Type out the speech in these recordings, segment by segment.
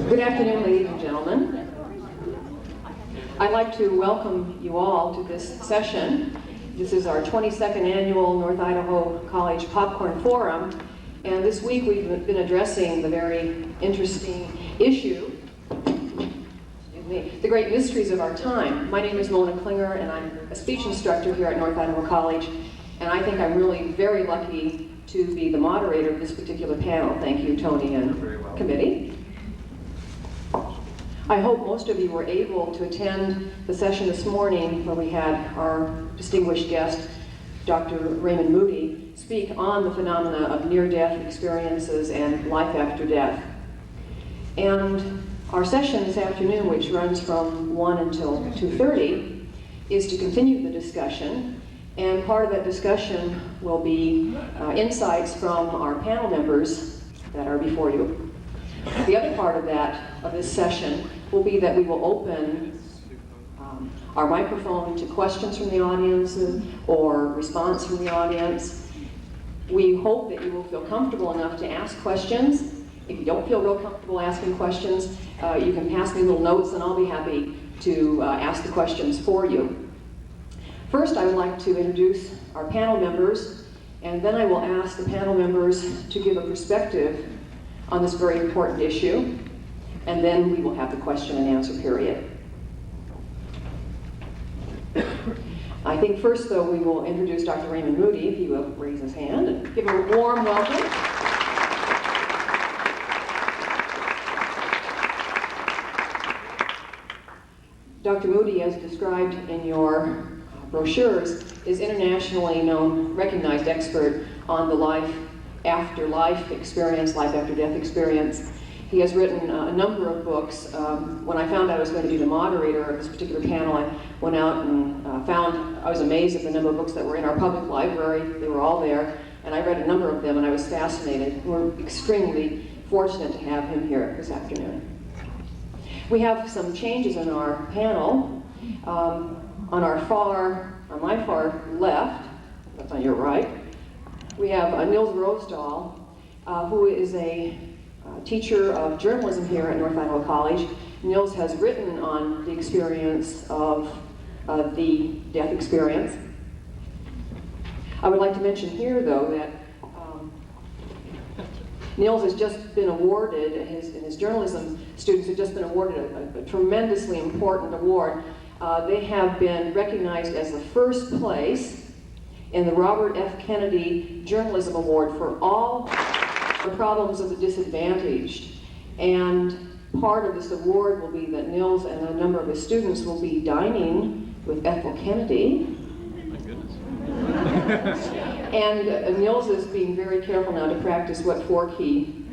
Good afternoon, ladies and gentlemen. I'd like to welcome you all to this session. This is our 22nd annual North Idaho College Popcorn Forum, and this week we've been addressing the very interesting issue, the great mysteries of our time. My name is Mona Klinger, and I'm a speech instructor here at North Idaho College, and I think I'm really very lucky to be the moderator of this particular panel. Thank you, Tony and committee. I hope most of you were able to attend the session this morning where we had our distinguished guest, Dr. Raymond Moody, speak on the phenomena of near-death experiences and life after death. And our session this afternoon, which runs from 1 until 2:30, is to continue the discussion. And part of that discussion will be insights from our panel members that are before you. The other part of this session will be that we will open our microphone to questions from the audience or response from the audience. We hope that you will feel comfortable enough to ask questions. If you don't feel real comfortable asking questions, you can pass me little notes and I'll be happy to ask the questions for you. First, I would like to introduce our panel members, and then I will ask the panel members to give a perspective on this very important issue, and then we will have the question and answer period. I think first, though, we will introduce Dr. Raymond Moody, if he will raise his hand and give him a warm welcome. Dr. Moody, as described in your brochures, is internationally known, recognized expert on the life after life experience, life after death experience. He has written a number of books. When I found out I was going to be the moderator of this particular panel, I went out and I was amazed at the number of books that were in our public library. They were all there, and I read a number of them, and I was fascinated. We're extremely fortunate to have him here this afternoon. We have some changes in our panel. On my far left, that's on your right, we have Nils Rosedal, who is a teacher of journalism here at North Idaho College. Nils has written on the experience of the death experience. I would like to mention here, though, that Nils has just been awarded, and his journalism students have just been awarded a tremendously important award. They have been recognized as the first place in the Robert F. Kennedy Journalism Award for all the problems of the disadvantaged. And part of this award will be that Nils and a number of his students will be dining with Ethel Kennedy. My goodness. And Nils is being very careful now to practice what fork he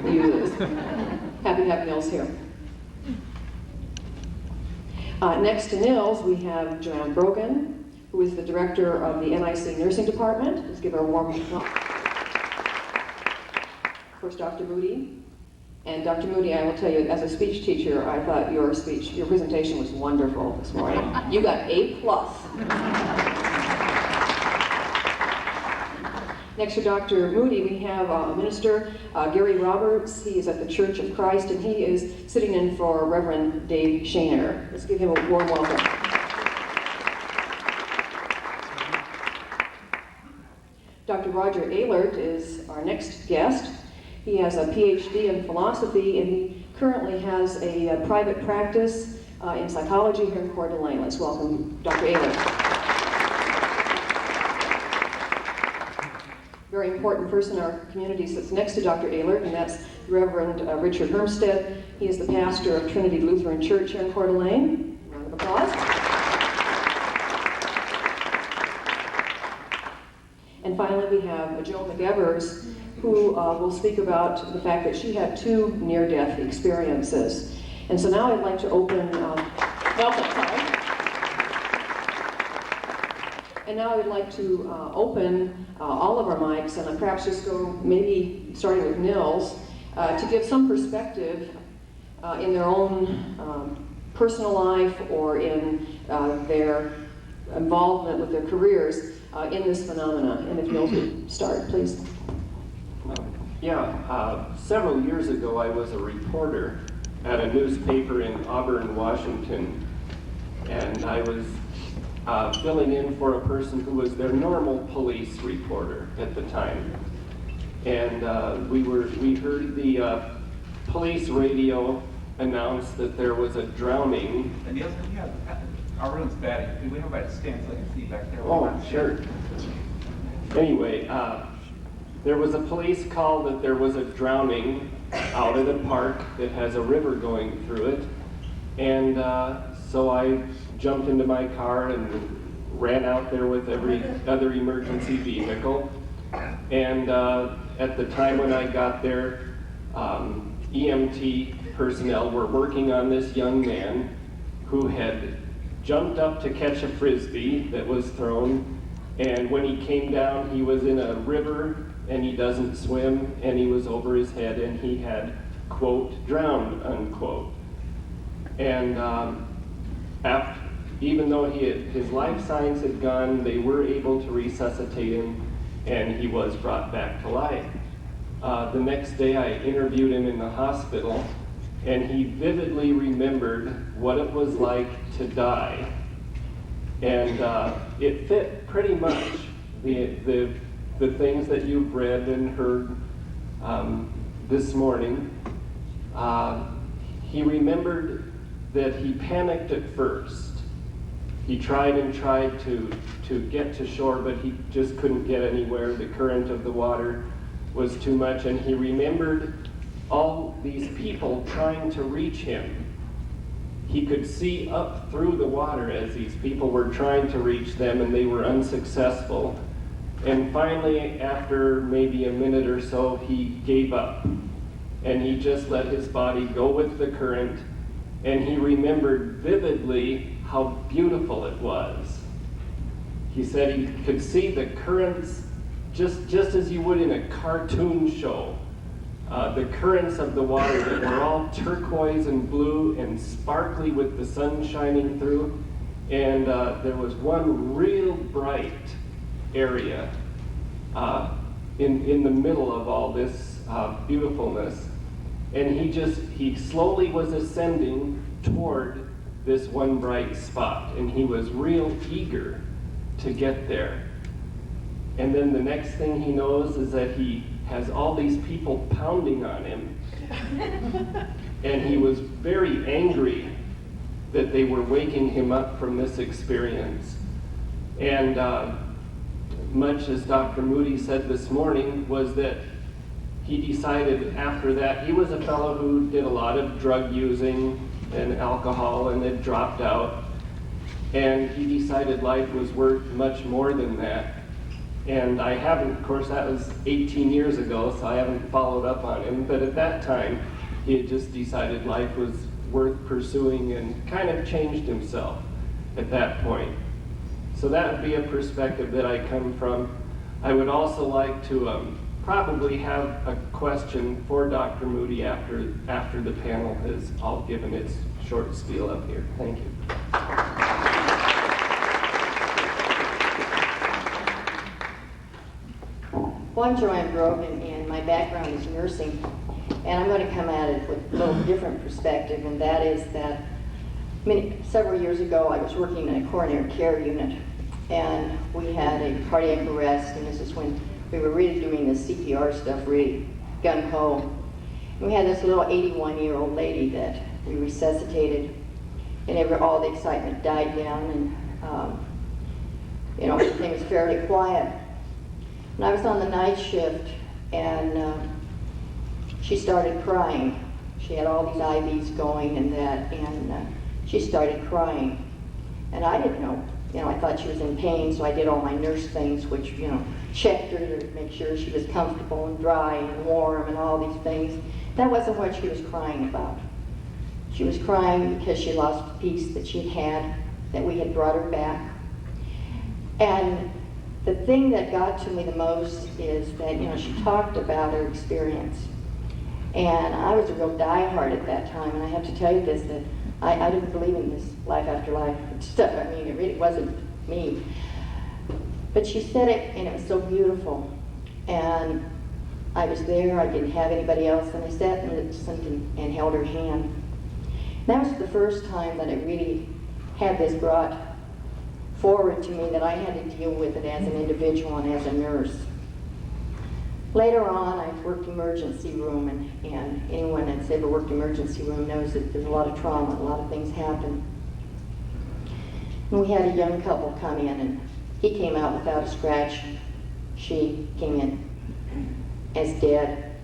uses. Happy to have Nils here. Next to Nils, we have Joanne Brogan, who is the director of the NIC Nursing Department. Let's give her a warm welcome. Of course, Dr. Moody. And Dr. Moody, I will tell you, as a speech teacher, I thought your presentation was wonderful this morning. You got A+. Next to Dr. Moody, we have a minister, Gary Roberts. He is at the Church of Christ, and he is sitting in for Reverend Dave Shaner. Let's give him a warm welcome. Dr. Roger Ehlert is our next guest. He has a PhD in philosophy, and he currently has a private practice in psychology here in Coeur d'Alene. Let's welcome Dr. Ehlert. Very important person in our community sits next to Dr. Ehlert, and that's Reverend Richard Hermstead. He is the pastor of Trinity Lutheran Church here in Coeur d'Alene. Round of applause. And finally, we have Joan McEvers, who will speak about the fact that she had 2 near-death experiences. And so now I'd like to open, And now I would like to open all of our mics and perhaps just go maybe starting with Nils to give some perspective in their own personal life or in their involvement with their careers in this phenomena. And if Nils would start, please. Several years ago I was a reporter at a newspaper in Auburn, Washington, and I was filling in for a person who was their normal police reporter at the time. And we heard the police radio announce that there was a drowning. And Nielsen, our room's bad. Can we have everybody stand so I can see back there? Oh, sure. Anyway, there was a police call that there was a drowning out at a park that has a river going through it. And so I jumped into my car and ran out there with every other emergency vehicle. And at the time when I got there, EMT personnel were working on this young man who had jumped up to catch a frisbee that was thrown, and when he came down, he was in a river and he doesn't swim, and he was over his head, and he had, quote, drowned, unquote. And even though his life signs had gone, they were able to resuscitate him, and he was brought back to life. The next day I interviewed him in the hospital, and he vividly remembered what it was like to die. And it fit pretty much the things that you've read and heard this morning. He remembered that he panicked at first. He tried and tried to get to shore, but he just couldn't get anywhere. The current of the water was too much, and he remembered all these people trying to reach him. He could see up through the water as these people were trying to reach them, and they were unsuccessful. And finally, after maybe a minute or so, he gave up, and he just let his body go with the current, and he remembered vividly how beautiful it was. He said he could see the currents just as you would in a cartoon show. The currents of the water that were all turquoise and blue and sparkly with the sun shining through. And there was one real bright area in the middle of all this beautifulness. And he slowly was ascending toward this one bright spot. And he was real eager to get there. And then the next thing he knows is that he has all these people pounding on him. And he was very angry that they were waking him up from this experience. And much as Dr. Moody said this morning, was that he decided after that, he was a fellow who did a lot of drug using and alcohol and had dropped out. And he decided life was worth much more than that. And I haven't, of course, that was 18 years ago, so I haven't followed up on him. But at that time, he had just decided life was worth pursuing and kind of changed himself at that point. So that would be a perspective that I come from. I would also like to probably have a question for Dr. Moody after the panel has all given its short spiel up here. Thank you. Well, I'm Joanne Grogan, and my background is nursing, and I'm going to come at it with a little different perspective, and that is that several years ago I was working in a coronary care unit, and we had a cardiac arrest, and this is when we were really doing the CPR stuff, really gung-ho. And we had this little 81-year-old lady that we resuscitated, and all the excitement died down, and everything was fairly quiet. And I was on the night shift, and she started crying. She had all these IVs going and she started crying. And I didn't know. I thought she was in pain, so I did all my nurse things, which, checked her to make sure she was comfortable and dry and warm and all these things. That wasn't what she was crying about. She was crying because she lost a piece that she had, that we had brought her back. And the thing that got to me the most is that, she talked about her experience. And I was a real diehard at that time, and I have to tell you this, that I didn't believe in this life after life stuff. I mean, it really wasn't me. But she said it, and it was so beautiful. And I was there, I didn't have anybody else, and I sat and listened and held her hand. That was the first time that I really had this brought forward to me, that I had to deal with it as an individual and as a nurse. Later on, I worked emergency room, and anyone that's ever worked emergency room knows that there's a lot of trauma, a lot of things happen. And we had a young couple come in, and he came out without a scratch. She came in as dead.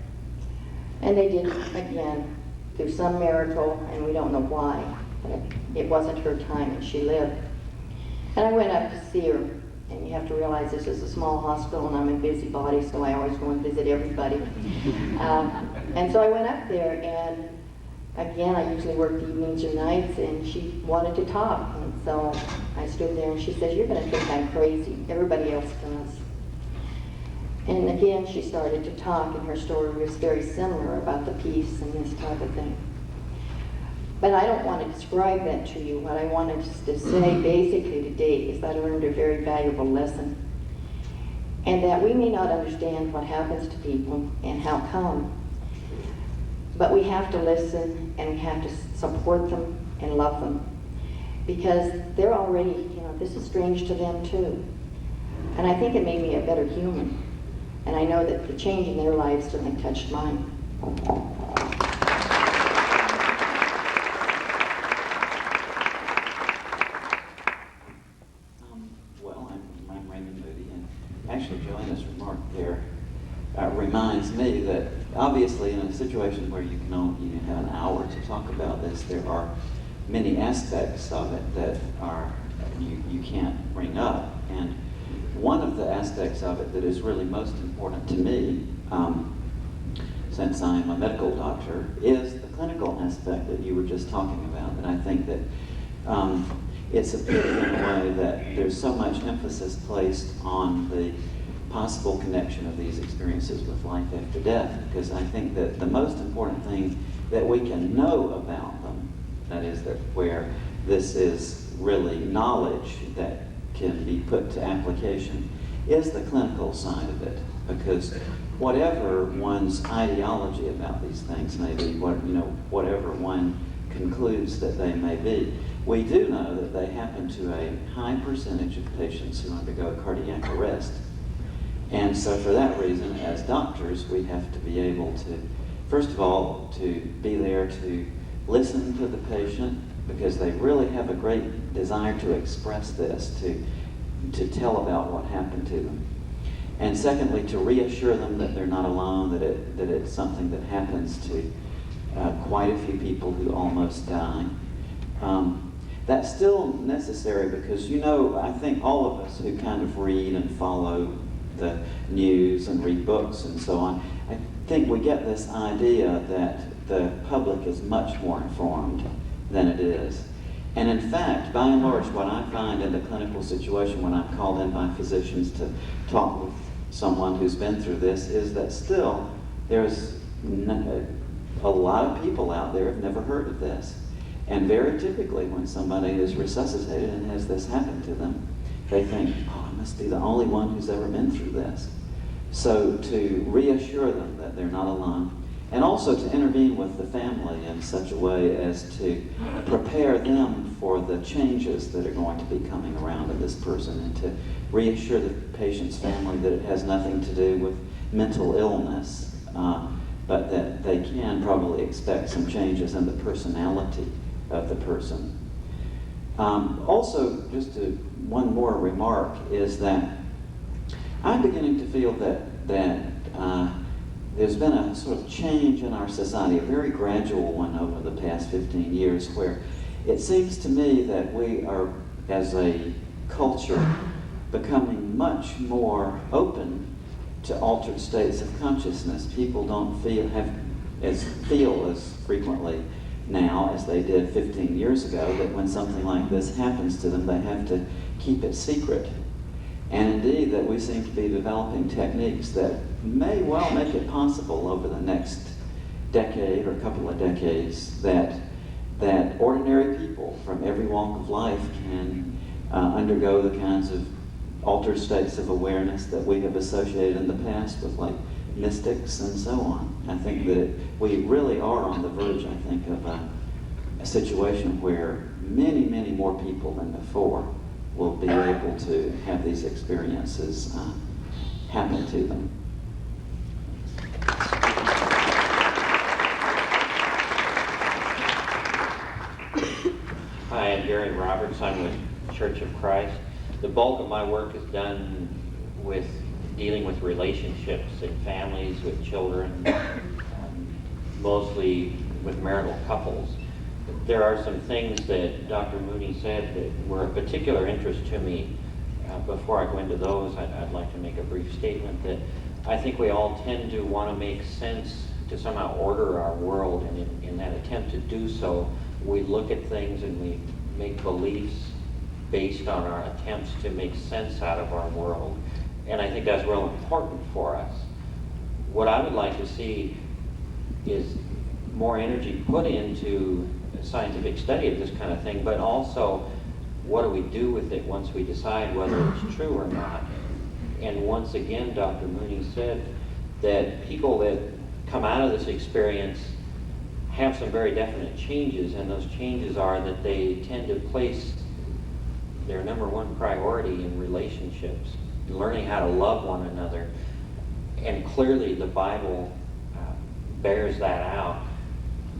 And they did, again, through some miracle, and we don't know why, but it wasn't her time and she lived. And I went up to see her, and you have to realize this is a small hospital and I'm a busybody, so I always go and visit everybody. And so I went up there, and again, I usually work the evenings or nights, and she wanted to talk. And so I stood there, and she says, "You're going to think I'm crazy. Everybody else does." And again, she started to talk, and her story was very similar about the peace and this type of thing. But I don't want to describe that to you. What I wanted to say basically today is that I learned a very valuable lesson. And that we may not understand what happens to people and how come, but we have to listen, and we have to support them and love them. Because they're already, this is strange to them too. And I think it made me a better human. And I know that the change in their lives certainly touched mine. I'm Raymond Moody, and actually Joanna's remark there reminds me that obviously in a situation where you have an hour to talk about this, there are many aspects of it that are you can't bring up. And one of the aspects of it that is really most important to me, since I'm a medical doctor, is the clinical aspect that you were just talking about. And I think that it's a pity in a way that there's so much emphasis placed on the possible connection of these experiences with life after death, because I think that the most important thing that we can know about them, that is, that where this is really knowledge that can be put to application, is the clinical side of it. Because whatever one's ideology about these things may be, whatever one concludes that they may be, we do know that they happen to a high percentage of patients who undergo cardiac arrest. And so for that reason, as doctors, we have to be able to, first of all, to be there to listen to the patient, because they really have a great desire to express this, to tell about what happened to them. And secondly, to reassure them that they're not alone, that it's something that happens to quite a few people who almost die. That's still necessary because, I think all of us who kind of read and follow the news and read books and so on, I think we get this idea that the public is much more informed than it is. And in fact, by and large, what I find in the clinical situation when I'm called in by physicians to talk with someone who's been through this is that still there's a lot of people out there have never heard of this. And very typically when somebody is resuscitated and has this happen to them, they think, oh, I must be the only one who's ever been through this. So to reassure them that they're not alone, and also to intervene with the family in such a way as to prepare them for the changes that are going to be coming around in this person, and to reassure the patient's family that it has nothing to do with mental illness, but that they can probably expect some changes in the personality of the person. Also, just one more remark is that I'm beginning to feel that there's been a sort of change in our society, a very gradual one over the past 15 years, where it seems to me that we are, as a culture, becoming much more open to altered states of consciousness. People don't feel as frequently now as they did 15 years ago, that when something like this happens to them, they have to keep it secret. And indeed, that we seem to be developing techniques that may well make it possible over the next decade or couple of decades that ordinary people from every walk of life can undergo the kinds of altered states of awareness that we have associated in the past with, like, mystics and so on. I think that we really are on the verge, I think, of a situation where many, many more people than before will be able to have these experiences happen to them. Hi, I'm Gary Roberts. I'm with Church of Christ. The bulk of my work is done with dealing with relationships in families, with children, mostly with marital couples. There are some things that Dr. Moody said that were of particular interest to me. Before I go into those, I'd like to make a brief statement that I think we all tend to want to make sense, to somehow order our world, and in that attempt to do so, we look at things and we make beliefs based on our attempts to make sense out of our world. And I think that's real important for us. What I would like to see is more energy put into scientific study of this kind of thing, but also what do we do with it once we decide whether it's true or not. And once again, Dr. Moody said that people that come out of this experience have some very definite changes, and those changes are that they tend to place their number one priority in relationships, learning how to love one another. And clearly the Bible bears that out.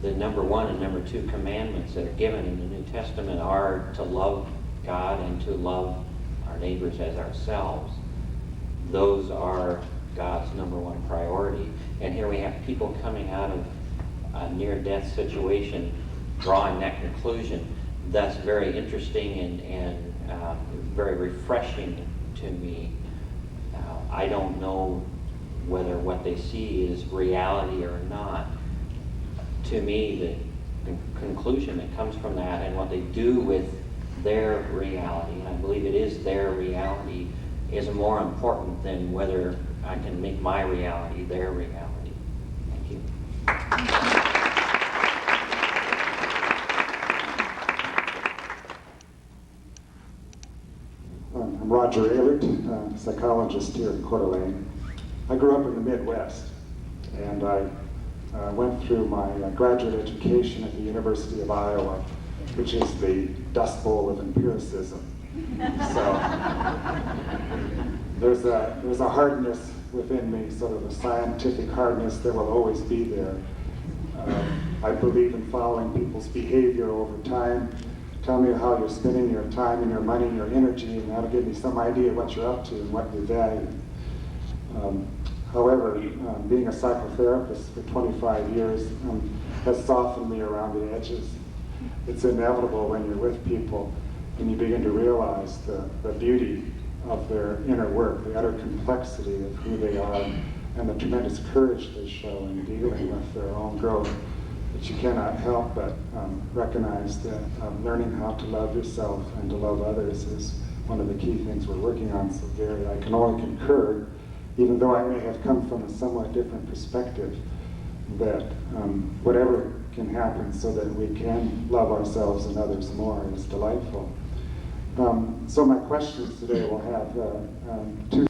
The number one and number two commandments that are given in the New Testament are to love God and to love our neighbors as ourselves. Those are God's number one priority. And here we have people coming out of a near-death situation drawing that conclusion. That's very interesting and very refreshing to me. I don't know whether what they see is reality or not. To me, the conclusion that comes from that and what they do with their reality, and I believe it is their reality, is more important than whether I can make my reality their reality. Thank you. I'm Roger Ehlert, psychologist here in Coeur d'Alene. I grew up in the Midwest, and I went through my graduate education at the University of Iowa, which is the Dust Bowl of empiricism. So there's a hardness within me, sort of a scientific hardness that will always be there. I believe in following people's behavior over time. Tell me how you're spending your time and your money and your energy, and that'll give me some idea of what you're up to and what you value. However, being a psychotherapist for 25 years has softened me around the edges. It's inevitable when you're with people and you begin to realize the beauty of their inner work, the utter complexity of who they are, and the tremendous courage they show in dealing with their own growth. But you cannot help but recognize that learning how to love yourself and to love others is one of the key things we're working on. So Gary, I can only concur, even though I may have come from a somewhat different perspective, that whatever can happen so that we can love ourselves and others more is delightful. So my questions today will have two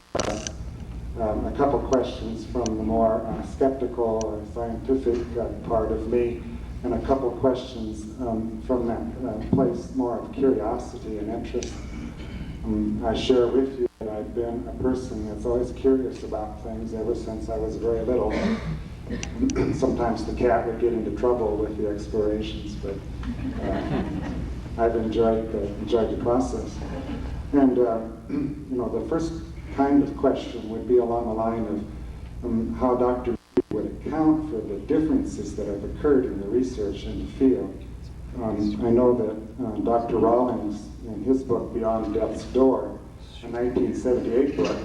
a couple questions from the more skeptical or scientific part of me, and a couple questions from that place more of curiosity and interest. I share with you that I've been a person that's always curious about things ever since I was very little. Sometimes the cat would get into trouble with the explorations, but I've enjoyed the process. And the first kind of question would be along the line of how Dr. would account for the differences that have occurred in the research in the field. I know that Dr. Rawlings, in his book Beyond Death's Door, a 1978 book,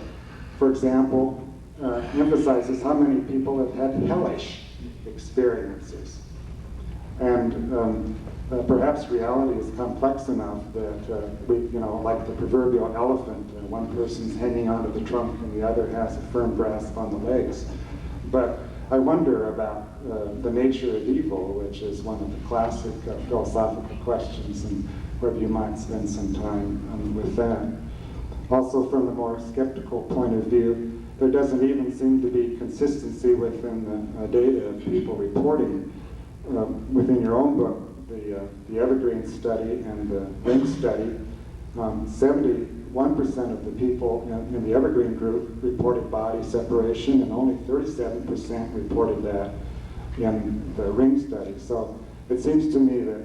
for example, emphasizes how many people have had hellish experiences. And perhaps reality is complex enough that like the proverbial elephant, one person's hanging onto the trunk and the other has a firm grasp on the legs. But I wonder about the nature of evil, which is one of the classic philosophical questions, and whether you might spend some time with that. Also, from the more skeptical point of view, there doesn't even seem to be consistency within the data of people reporting. Within your own book, the the Evergreen study and the Ring study, 71% of the people in the Evergreen group reported body separation, and only 37% reported that in the Ring study. So it seems to me that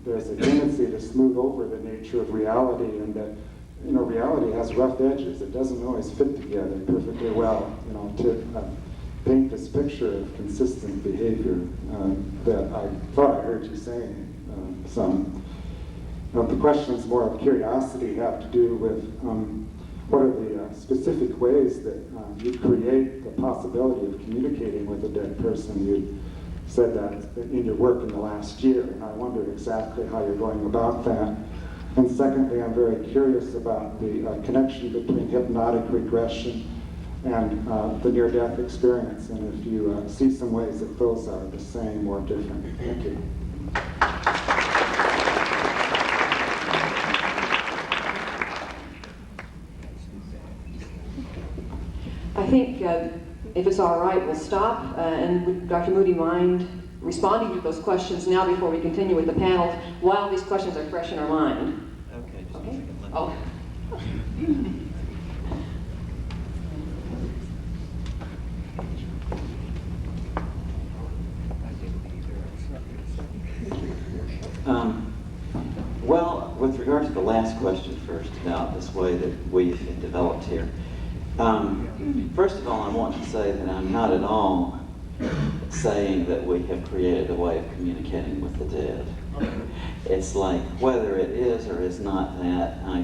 there's a tendency to smooth over the nature of reality, and that reality has rough edges. It doesn't always fit together perfectly well. To paint this picture of consistent behavior that I thought I heard you saying some. The questions more of curiosity have to do with what are the specific ways that you create the possibility of communicating with a dead person. You said that in your work in the last year, and I wondered exactly how you're going about that. And secondly, I'm very curious about the connection between hypnotic regression and the near-death experience, and if you see some ways that those are the same or different. Thank you. I think if it's all right, we'll stop. And would Dr. Moody mind responding to those questions now before we continue with the panel, while these questions are fresh in our mind? Okay, just Okay. a second. Oh. Well, with regard to the last question first about this way that we've developed here, first of all, I want to say that I'm not at all saying that we have created a way of communicating with the dead. It's like, whether it is or is not that, I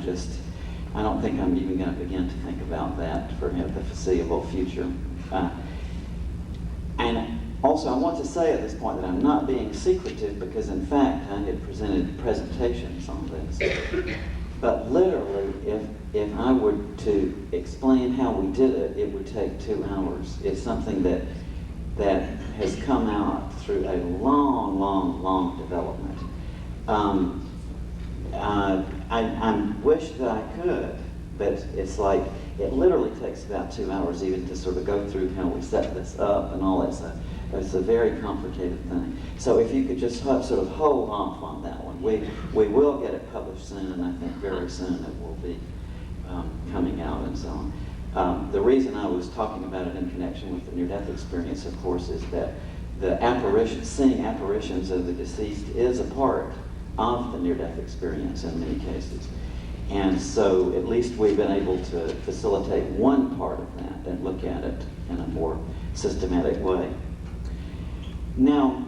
don't think I'm even going to begin to think about that for the foreseeable future. And also, I want to say at this point that I'm not being secretive, because in fact I had presented presentations on this. But literally, if I were to explain how we did it, it would take 2 hours. It's something that has come out through a long development. I wish that I could, but it's like, it literally takes about 2 hours even to sort of go through how we set this up and all. It's a very complicated thing. So if you could just sort of hold off on that one. We will get it published soon, and I think very soon it will be coming out and so on. The reason I was talking about it in connection with the near-death experience, of course, is that seeing apparitions of the deceased is a part of the near-death experience in many cases. And so at least we've been able to facilitate one part of that and look at it in a more systematic way. Now,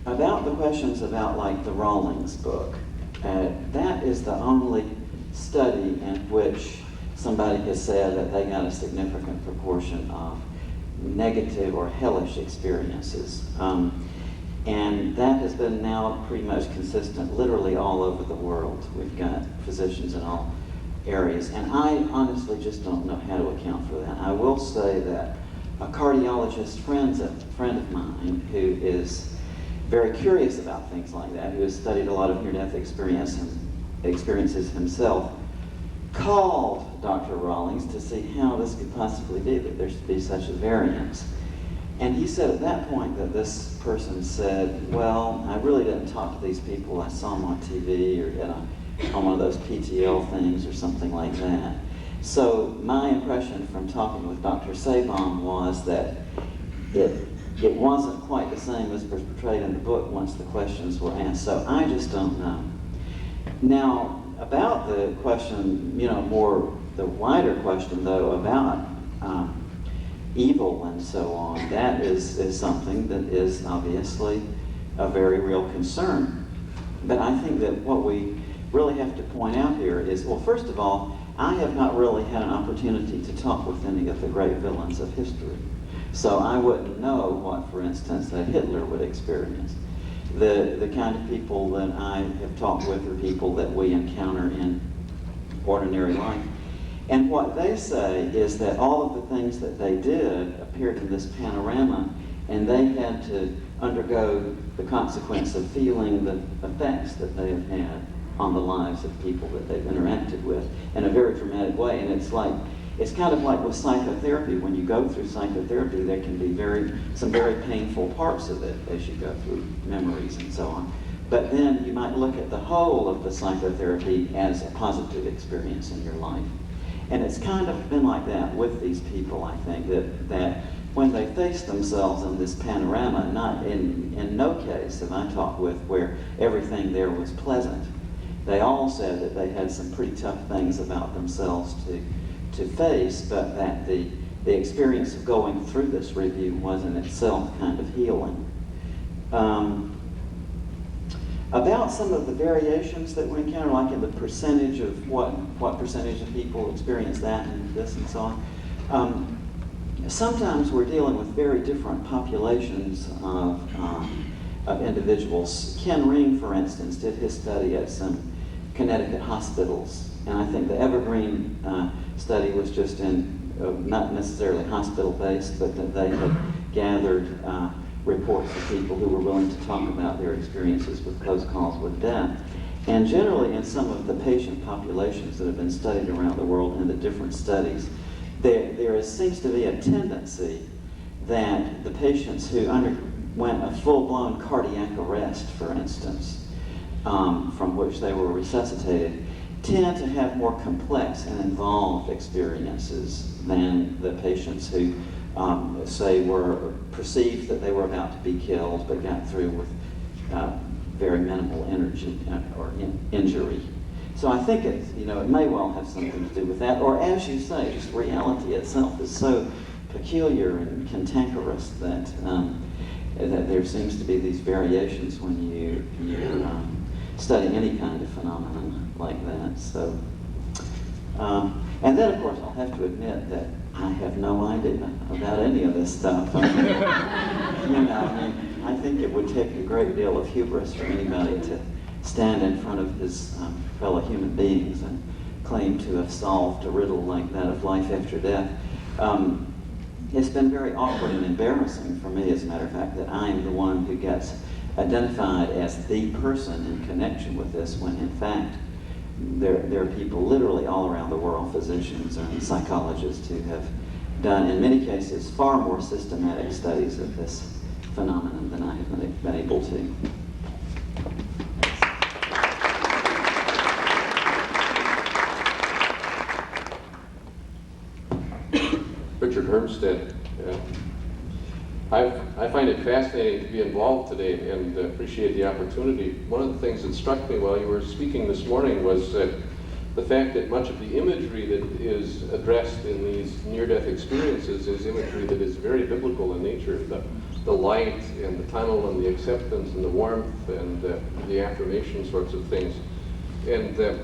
about the questions about like the Rawlings book, that is the only study in which somebody has said that they got a significant proportion of negative or hellish experiences. And that has been now pretty much consistent literally all over the world. We've got physicians in all areas. And I honestly just don't know how to account for that. I will say that a cardiologist friend of mine who is very curious about things like that, who has studied a lot of near-death experiences himself, called Dr. Rawlings to see how this could possibly be, that there should be such a variance. And he said at that point that this person said, well, I really didn't talk to these people. I saw them on TV or on one of those PTL things or something like that. So my impression from talking with Dr. Sabom was that it wasn't quite the same as was portrayed in the book once the questions were asked. So I just don't know. Now, about the question, more the wider question though about evil and so on, that is something that is obviously a very real concern. But I think that what we really have to point out here is, well, first of all, I have not really had an opportunity to talk with any of the great villains of history. So I wouldn't know what, for instance, that Hitler would experience. The kind of people that I have talked with are people that we encounter in ordinary life. And what they say is that all of the things that they did appeared in this panorama, and they had to undergo the consequence of feeling the effects that they have had on the lives of people that they've interacted with in a very dramatic way. And it's kind of like with psychotherapy. When you go through psychotherapy, there can be some very painful parts of it as you go through memories and so on. But then you might look at the whole of the psychotherapy as a positive experience in your life. And it's kind of been like that with these people, I think, that when they face themselves in this panorama, not in no case have I talked with where everything there was pleasant. They all said that they had some pretty tough things about themselves to face, but that the experience of going through this review was in itself kind of healing. About some of the variations that we encounter, like in the percentage of what percentage of people experience that and this and so on. Sometimes we're dealing with very different populations of individuals. Ken Ring, for instance, did his study at some Connecticut hospitals, and I think the Evergreen study was just in, not necessarily hospital-based, but that they had gathered reports of people who were willing to talk about their experiences with close calls with death. And generally in some of the patient populations that have been studied around the world in the different studies, there seems to be a tendency that the patients who underwent a full-blown cardiac arrest, for instance, from which they were resuscitated, tend to have more complex and involved experiences than the patients who, say, were perceived that they were about to be killed but got through with very minimal energy or injury. So I think it may well have something to do with that, or as you say, just reality itself is so peculiar and cantankerous that that there seems to be these variations when you study any kind of phenomenon like that. So, and then of course I'll have to admit that I have no idea about any of this stuff. I think it would take a great deal of hubris for anybody to stand in front of his fellow human beings and claim to have solved a riddle like that of life after death. It's been very awkward and embarrassing for me, as a matter of fact, that I am the one who gets identified as the person in connection with this, when in fact there are people literally all around the world, physicians and psychologists, who have done, in many cases, far more systematic studies of this phenomenon than I have been able to. Richard Hermstead. I find it fascinating to be involved today and appreciate the opportunity. One of the things that struck me while you were speaking this morning was the fact that much of the imagery that is addressed in these near-death experiences is imagery that is very biblical in nature. The light and the tunnel and the acceptance and the warmth and the affirmation sorts of things. And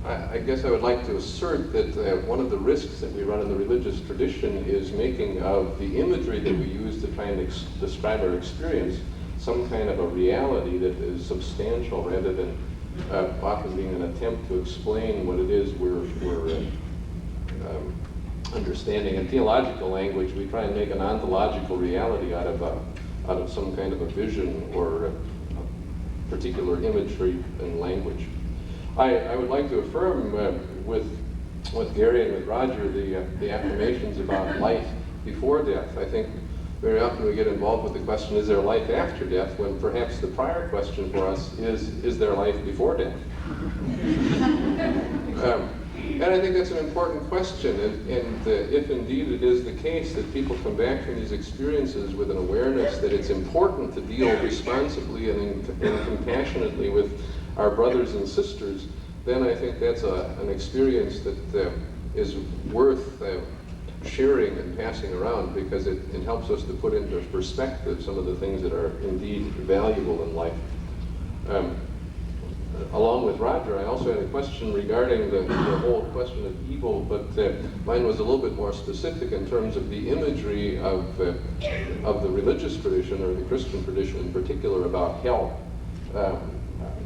I guess I would like to assert that one of the risks that we run in the religious tradition is making of the imagery that we use to try and describe our experience some kind of a reality that is substantial, rather than often being an attempt to explain what it is we're understanding. In theological language, we try and make an ontological reality out of some kind of a vision or a particular imagery and language. I would like to affirm with Gary and with Roger the affirmations about life before death. I think very often we get involved with the question, is there life after death, when perhaps the prior question for us is there life before death? And I think that's an important question, and if indeed it is the case that people come back from these experiences with an awareness that it's important to deal responsibly and compassionately with our brothers and sisters, then I think that's an experience that is worth sharing and passing around, because it helps us to put into perspective some of the things that are indeed valuable in life. Along with Roger, I also had a question regarding the whole question of evil, but mine was a little bit more specific in terms of the imagery of the religious tradition, or the Christian tradition in particular, about hell.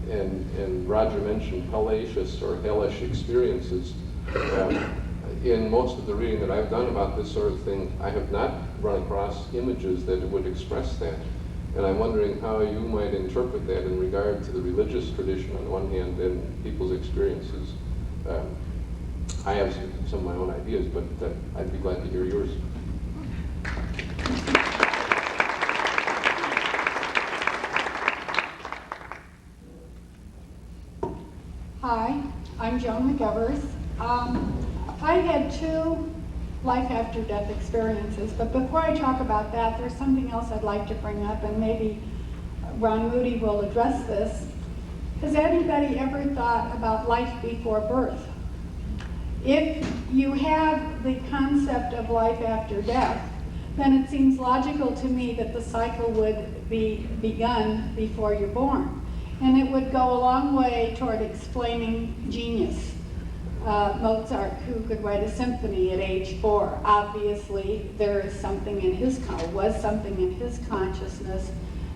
And Roger mentioned hellacious or hellish experiences. In most of the reading that I've done about this sort of thing, I have not run across images that would express that. And I'm wondering how you might interpret that in regard to the religious tradition on the one hand and people's experiences. I have some of my own ideas, but I'd be glad to hear yours. Hi, I'm Joan McEvers. I had 2 life after death experiences, but before I talk about that, there's something else I'd like to bring up, and maybe Ron Moody will address this. Has anybody ever thought about life before birth? If you have the concept of life after death, then it seems logical to me that the cycle would be begun before you're born. And it would go a long way toward explaining genius. Mozart, who could write a symphony at age 4, obviously there is something in his, was something in his consciousness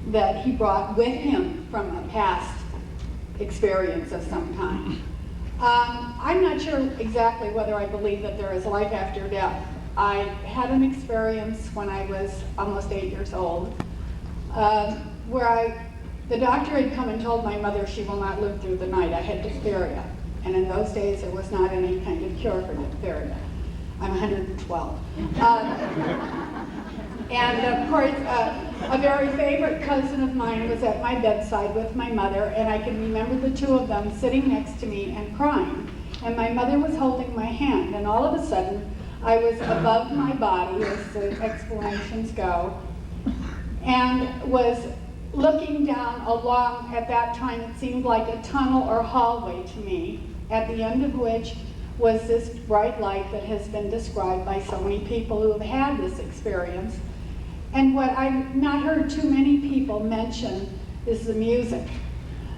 that he brought with him from a past experience of some kind. I'm not sure exactly whether I believe that there is life after death. I had an experience when I was almost 8 years old, where the doctor had come and told my mother she will not live through the night. I had diphtheria, and in those days there was not any kind of cure for diphtheria. I'm 112. And of course, a very favorite cousin of mine was at my bedside with my mother, and I can remember the 2 of them sitting next to me and crying. And my mother was holding my hand, and all of a sudden, I was above my body, as the explanations go, and was looking down along, at that time, it seemed like a tunnel or hallway to me, at the end of which was this bright light that has been described by so many people who have had this experience. And what I've not heard too many people mention is the music.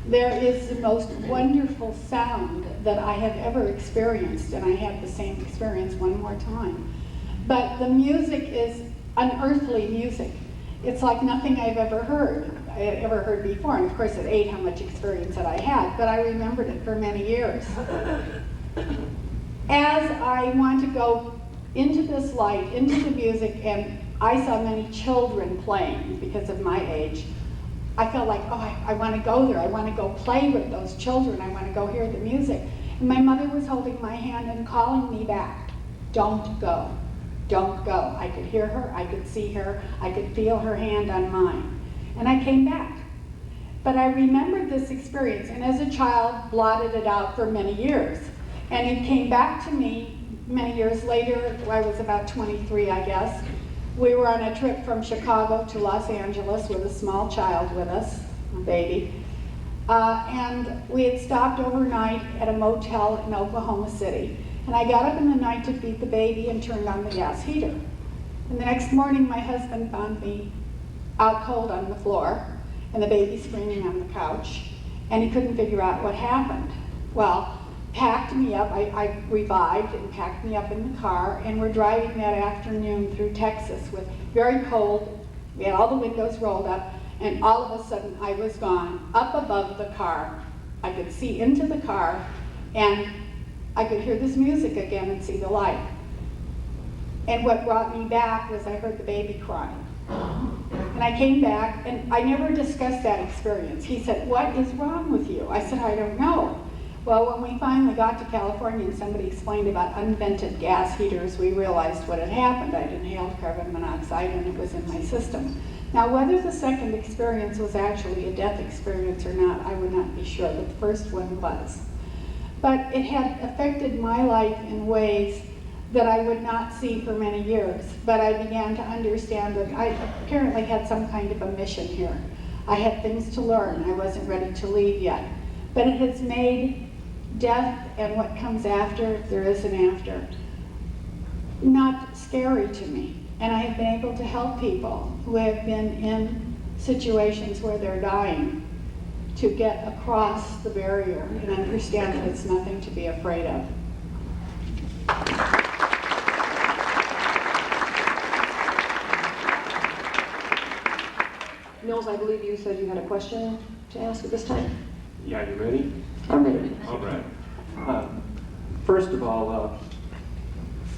There is the most wonderful sound that I have ever experienced, and I had the same experience one more time. But the music is unearthly music. It's like nothing I had ever heard before. And of course at 8, how much experience that I had, but I remembered it for many years. As I want to go into this light, into the music, and I saw many children playing because of my age, I felt like, oh, I want to go there. I want to go play with those children. I want to go hear the music. And my mother was holding my hand and calling me back. Don't go. Don't go. I could hear her. I could see her. I could feel her hand on mine. And I came back. But I remembered this experience, and as a child, blotted it out for many years. And it came back to me many years later. I was about 23, I guess. We were on a trip from Chicago to Los Angeles with a small child with us, a baby. And we had stopped overnight at a motel in Oklahoma City. And I got up in the night to feed the baby and turned on the gas heater. And the next morning, my husband found me out cold on the floor and the baby screaming on the couch. And he couldn't figure out what happened. Well, packed me up, I revived and packed me up in the car, and we're driving that afternoon through Texas with very cold. We had all the windows rolled up, and all of a sudden I was gone, up above the car. I could see into the car, and I could hear this music again and see the light. And what brought me back was I heard the baby crying. And I came back, and I never discussed that experience. He said, "What is wrong with you?" I said, "I don't know." Well, when we finally got to California and somebody explained about unvented gas heaters, we realized what had happened. I'd inhaled carbon monoxide and it was in my system. Now, whether the second experience was actually a death experience or not, I would not be sure, but the first one was. But it had affected my life in ways that I would not see for many years. But I began to understand that I apparently had some kind of a mission here. I had things to learn. I wasn't ready to leave yet. But it has made death and what comes after, if there is an after, not scary to me. And I have been able to help people who have been in situations where they're dying to get across the barrier and understand that it's nothing to be afraid of. Nils, I believe you said you had a question to ask at this time. Yeah, you ready? I'm ready. All right. First of all,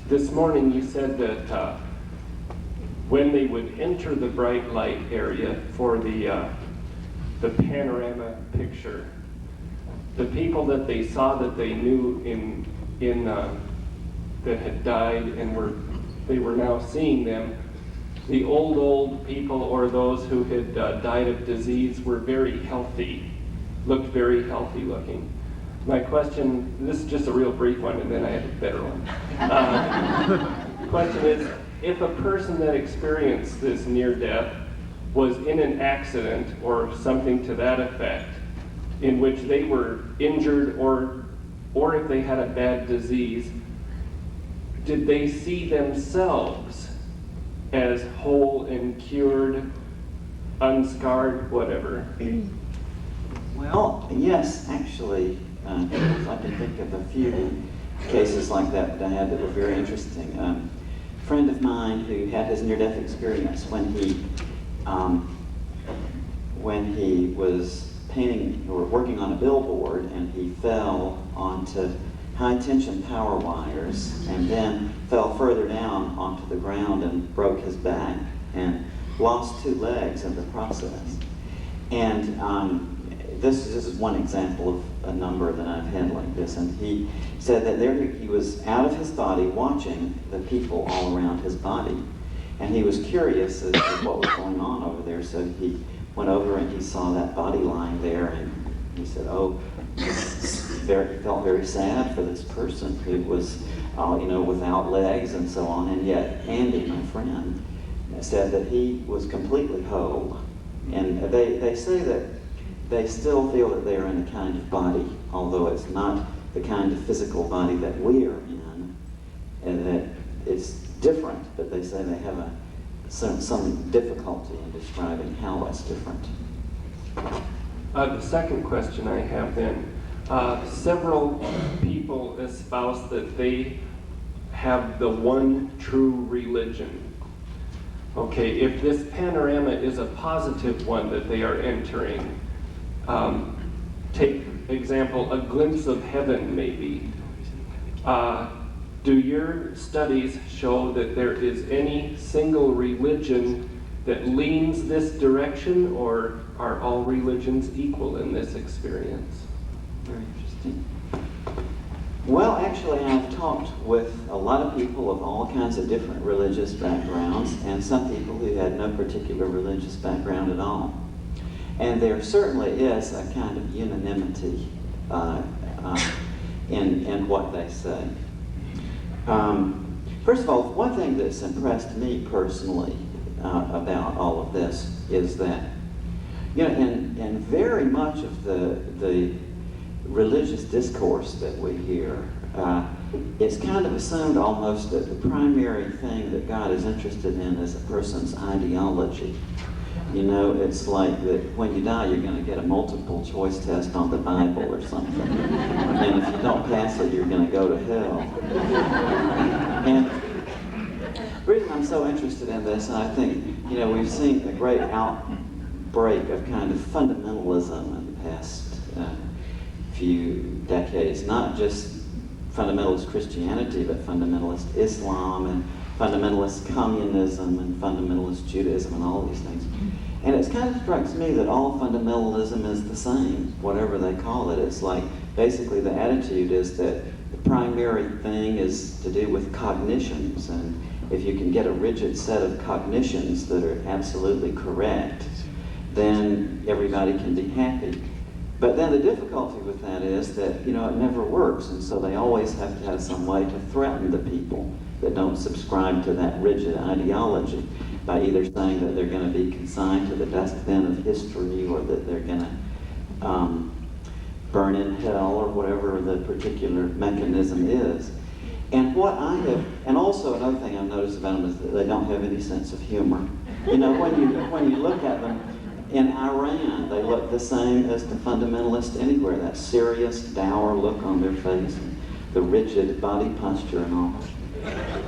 this morning you said that when they would enter the bright light area for the panorama picture, the people that they saw that they knew that had died and they were now seeing them, the old people or those who had died of disease were very healthy, looked very healthy looking. My question, this is just a real brief one, and then I have a better one. The question is, if a person that experienced this near death was in an accident or something to that effect, in which they were injured or if they had a bad disease, did they see themselves as whole and cured, unscarred, whatever? Well, yes, actually, I can think of a few cases like that I had that were very interesting. A friend of mine who had his near-death experience when he was painting or working on a billboard, and he fell onto high-tension power wires and then fell further down onto the ground and broke his back and lost 2 legs in the process. And this is one example of a number that I've had like this. And he said that there he was out of his body watching the people all around his body. And he was curious as to what was going on over there. So he went over and he saw that body lying there, and he said, oh, he felt very sad for this person who was, without legs and so on. And yet Andy, my friend, said that he was completely whole. And they say that they still feel that they are in a kind of body, although it's not the kind of physical body that we are in, and that it's different, but they say they have some difficulty in describing how it's different. The second question I have then, several people espouse that they have the one true religion. Okay, if this panorama is a positive one that they are entering, take example, a glimpse of heaven maybe. Do your studies show that there is any single religion that leans this direction, or are all religions equal in this experience? Very interesting. Well, actually, I've talked with a lot of people of all kinds of different religious backgrounds, and some people who had no particular religious background at all. And there certainly is a kind of unanimity in what they say. First of all, one thing that's impressed me personally about all of this is that, in very much of the religious discourse that we hear, it's kind of assumed almost that the primary thing that God is interested in is a person's ideology. It's like that when you die, you're going to get a multiple choice test on the Bible or something. And if you don't pass it, you're going to go to hell. And the reason I'm so interested in this, and I think, we've seen a great outbreak of kind of fundamentalism in the past few decades, not just fundamentalist Christianity, but fundamentalist Islam and fundamentalist communism and fundamentalist Judaism and all of these things. And it kind of strikes me that all fundamentalism is the same, whatever they call it. It's like basically the attitude is that the primary thing is to do with cognitions, and if you can get a rigid set of cognitions that are absolutely correct, then everybody can be happy. But then the difficulty with that is that, it never works, and so they always have to have some way to threaten the people that don't subscribe to that rigid ideology by either saying that they're going to be consigned to the dustbin of history, or that they're going to burn in hell, or whatever the particular mechanism is. And and also another thing I've noticed about them is that they don't have any sense of humor. When you look at them, in Iran, they look the same as the fundamentalists anywhere, that serious, dour look on their face, the rigid body posture and all.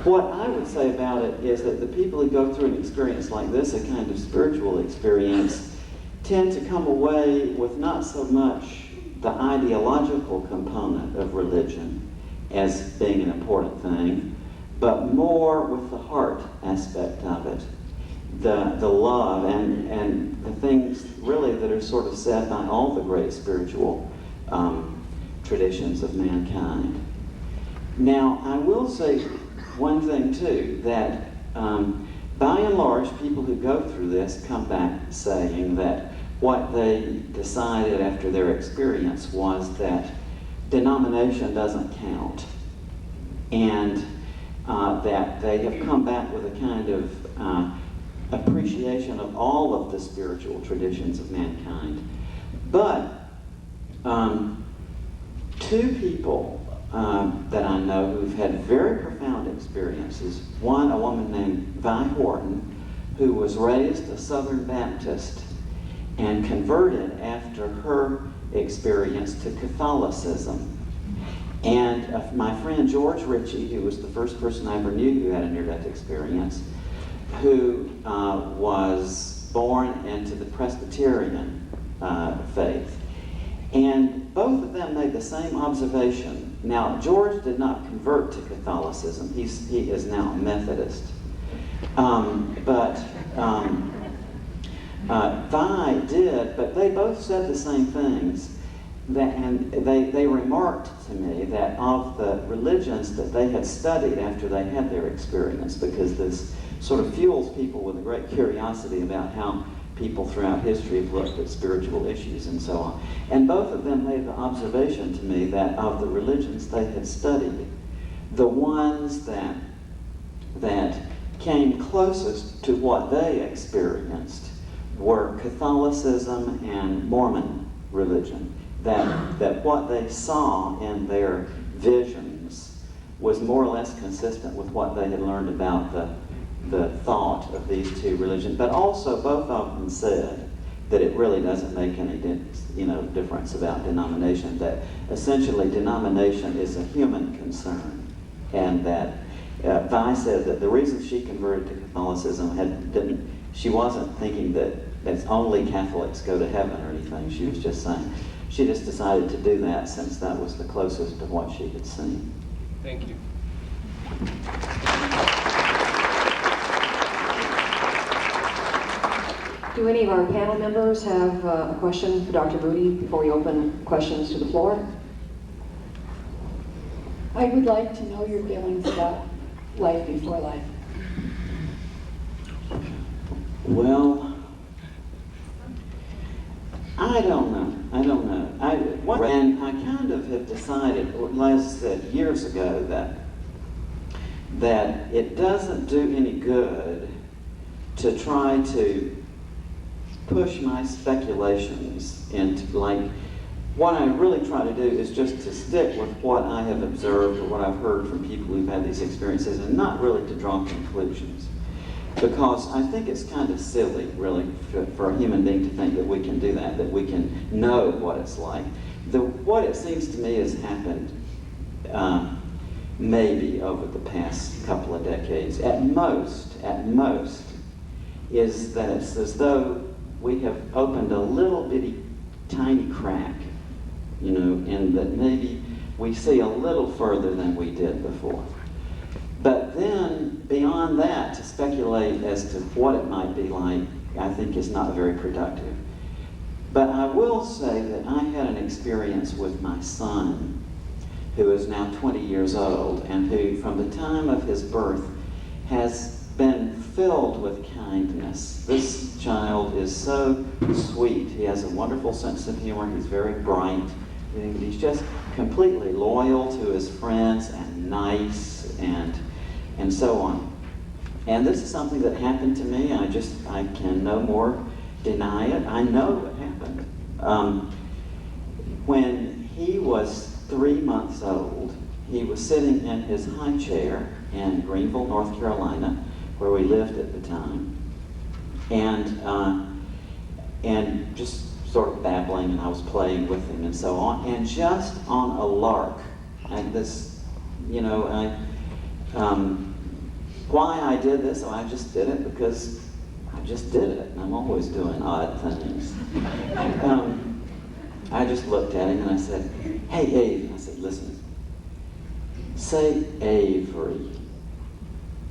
What I would say about it is that the people who go through an experience like this, a kind of spiritual experience, tend to come away with not so much the ideological component of religion as being an important thing, but more with the heart aspect of it. The love and the things really that are sort of said by all the great spiritual traditions of mankind. Now, I will say one thing too, that by and large, people who go through this come back saying that what they decided after their experience was that denomination doesn't count, and that they have come back with a kind of appreciation of all of the spiritual traditions of mankind. But two people that I know who've had very profound experiences. One, a woman named Vi Horton, who was raised a Southern Baptist and converted after her experience to Catholicism. And my friend George Ritchie, who was the first person I ever knew who had a near-death experience, who was born into the Presbyterian faith. And both of them made the same observation. Now, George did not convert to Catholicism. He is now a Methodist. Vi did, but they both said the same things. And they remarked to me that of the religions that they had studied after they had their experience, because this sort of fuels people with a great curiosity about how people throughout history have looked at spiritual issues and so on. And both of them made the observation to me that of the religions they had studied, the ones that came closest to what they experienced were Catholicism and Mormon religion. That what they saw in their visions was more or less consistent with what they had learned about the thought of these two religions. But also both of them said that it really doesn't make any difference about denomination, that essentially denomination is a human concern. And that Vi said that the reason she converted to Catholicism she wasn't thinking that only Catholics go to heaven or anything. She was just saying, she just decided to do that since that was the closest to what she had seen. Thank you. Do any of our panel members have a question for Dr. Moody before we open questions to the floor? I would like to know your feelings about life before life. Well, I don't know. And I kind of have decided, as I said years ago, that it doesn't do any good to try to push my speculations into, like, what I really try to do is just to stick with what I have observed or what I've heard from people who've had these experiences, and not really to draw conclusions. Because I think it's kind of silly, really, for a human being to think that we can do that we can know what it's like. What it seems to me has happened maybe over the past couple of decades, at most, is that it's as though we have opened a little bitty tiny crack, and that maybe we see a little further than we did before. But then, beyond that, to speculate as to what it might be like, I think is not very productive. But I will say that I had an experience with my son, who is now 20 years old, and who, from the time of his birth, has been filled with kindness. This child is so sweet. He has a wonderful sense of humor. He's very bright. He's just completely loyal to his friends and nice and so on. And this is something that happened to me. I can no more deny it. I know what happened. When he was 3 months old, he was sitting in his high chair in Greenville, North Carolina, where we lived at the time, and just sort of babbling, and I was playing with him and so on, and just on a lark, and this, why I did this? I just did it because I just did it, and I'm always doing odd things. I just looked at him and I said, "Hey, Ave," I said, "listen, say Avery.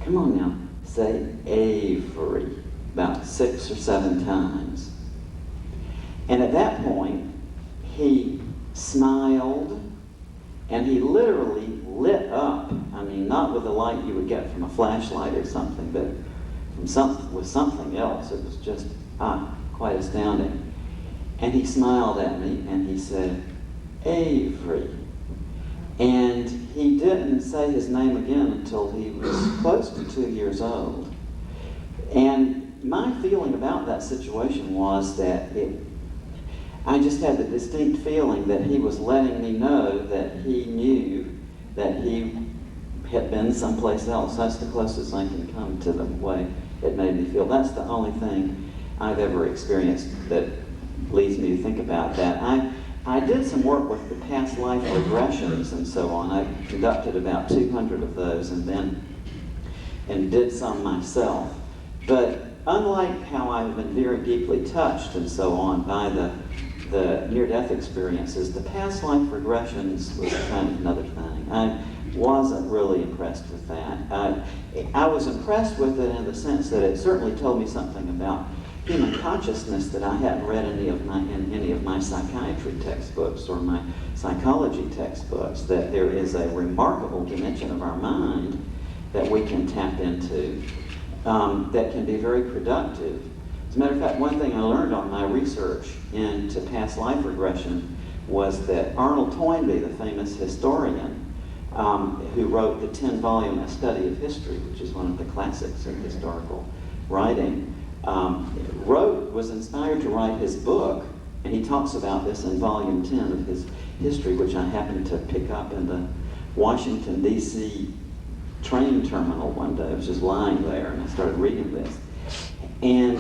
Come on now, say Avery," about 6 or 7 times. And at that point, he smiled, and he literally lit up. I mean, not with the light you would get from a flashlight or something, but with something else. It was just quite astounding. And he smiled at me and he said, "Avery." And he didn't say his name again until he was close to 2 years old. And my feeling about that situation was that I just had the distinct feeling that he was letting me know that he knew that he had been someplace else. That's the closest I can come to the way it made me feel. That's the only thing I've ever experienced that leads me to think about that. I did some work with the past life regressions and so on. I conducted about 200 of those and did some myself. But unlike how I've been very deeply touched and so on by the near-death experiences, the past life regressions was kind of another thing. I wasn't really impressed with that. I was impressed with it in the sense that it certainly told me something about human consciousness that I hadn't read in any of my psychiatry textbooks or my psychology textbooks, that there is a remarkable dimension of our mind that we can tap into that can be very productive. As a matter of fact, one thing I learned on my research into past life regression was that Arnold Toynbee, the famous historian, who wrote the 10-volume A Study of History, which is one of the classics of historical writing, was inspired to write his book, and he talks about this in volume 10 of his history, which I happened to pick up in the Washington, D.C. train terminal one day. I was just lying there, and I started reading this. And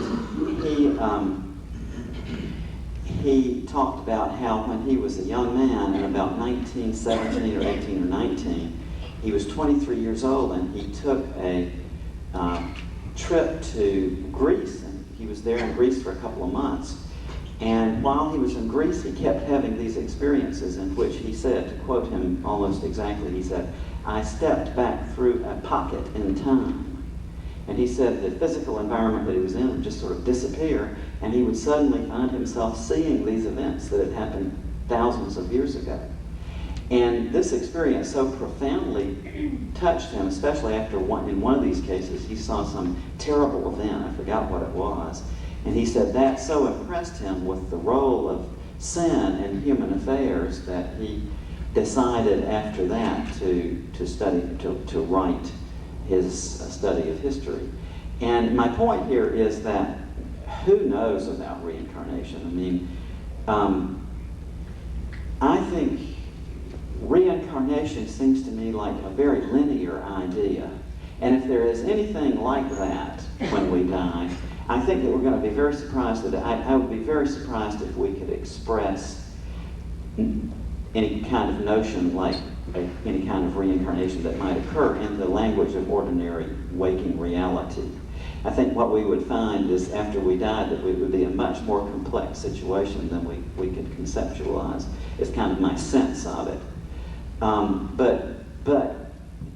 he talked about how when he was a young man, in about 1917 or 18 or 19, he was 23 years old, and he took a trip to Greece, and he was there in Greece for a couple of months. And while he was in Greece, he kept having these experiences in which he said, to quote him almost exactly, he said, "I stepped back through a pocket in time." And he said the physical environment that he was in would just sort of disappear, and he would suddenly find himself seeing these events that had happened thousands of years ago. And this experience so profoundly touched him, especially after in one of these cases, he saw some terrible event, I forgot what it was, and he said that so impressed him with the role of sin in human affairs that he decided after that to write his study of history. And my point here is that who knows about reincarnation? I mean, I think reincarnation seems to me like a very linear idea. And if there is anything like that when we die, I think that we're going to be very surprised I would be very surprised if we could express any kind of notion like any kind of reincarnation that might occur in the language of ordinary waking reality. I think what we would find is after we died that we would be a much more complex situation than we could conceptualize. It's kind of my sense of it. But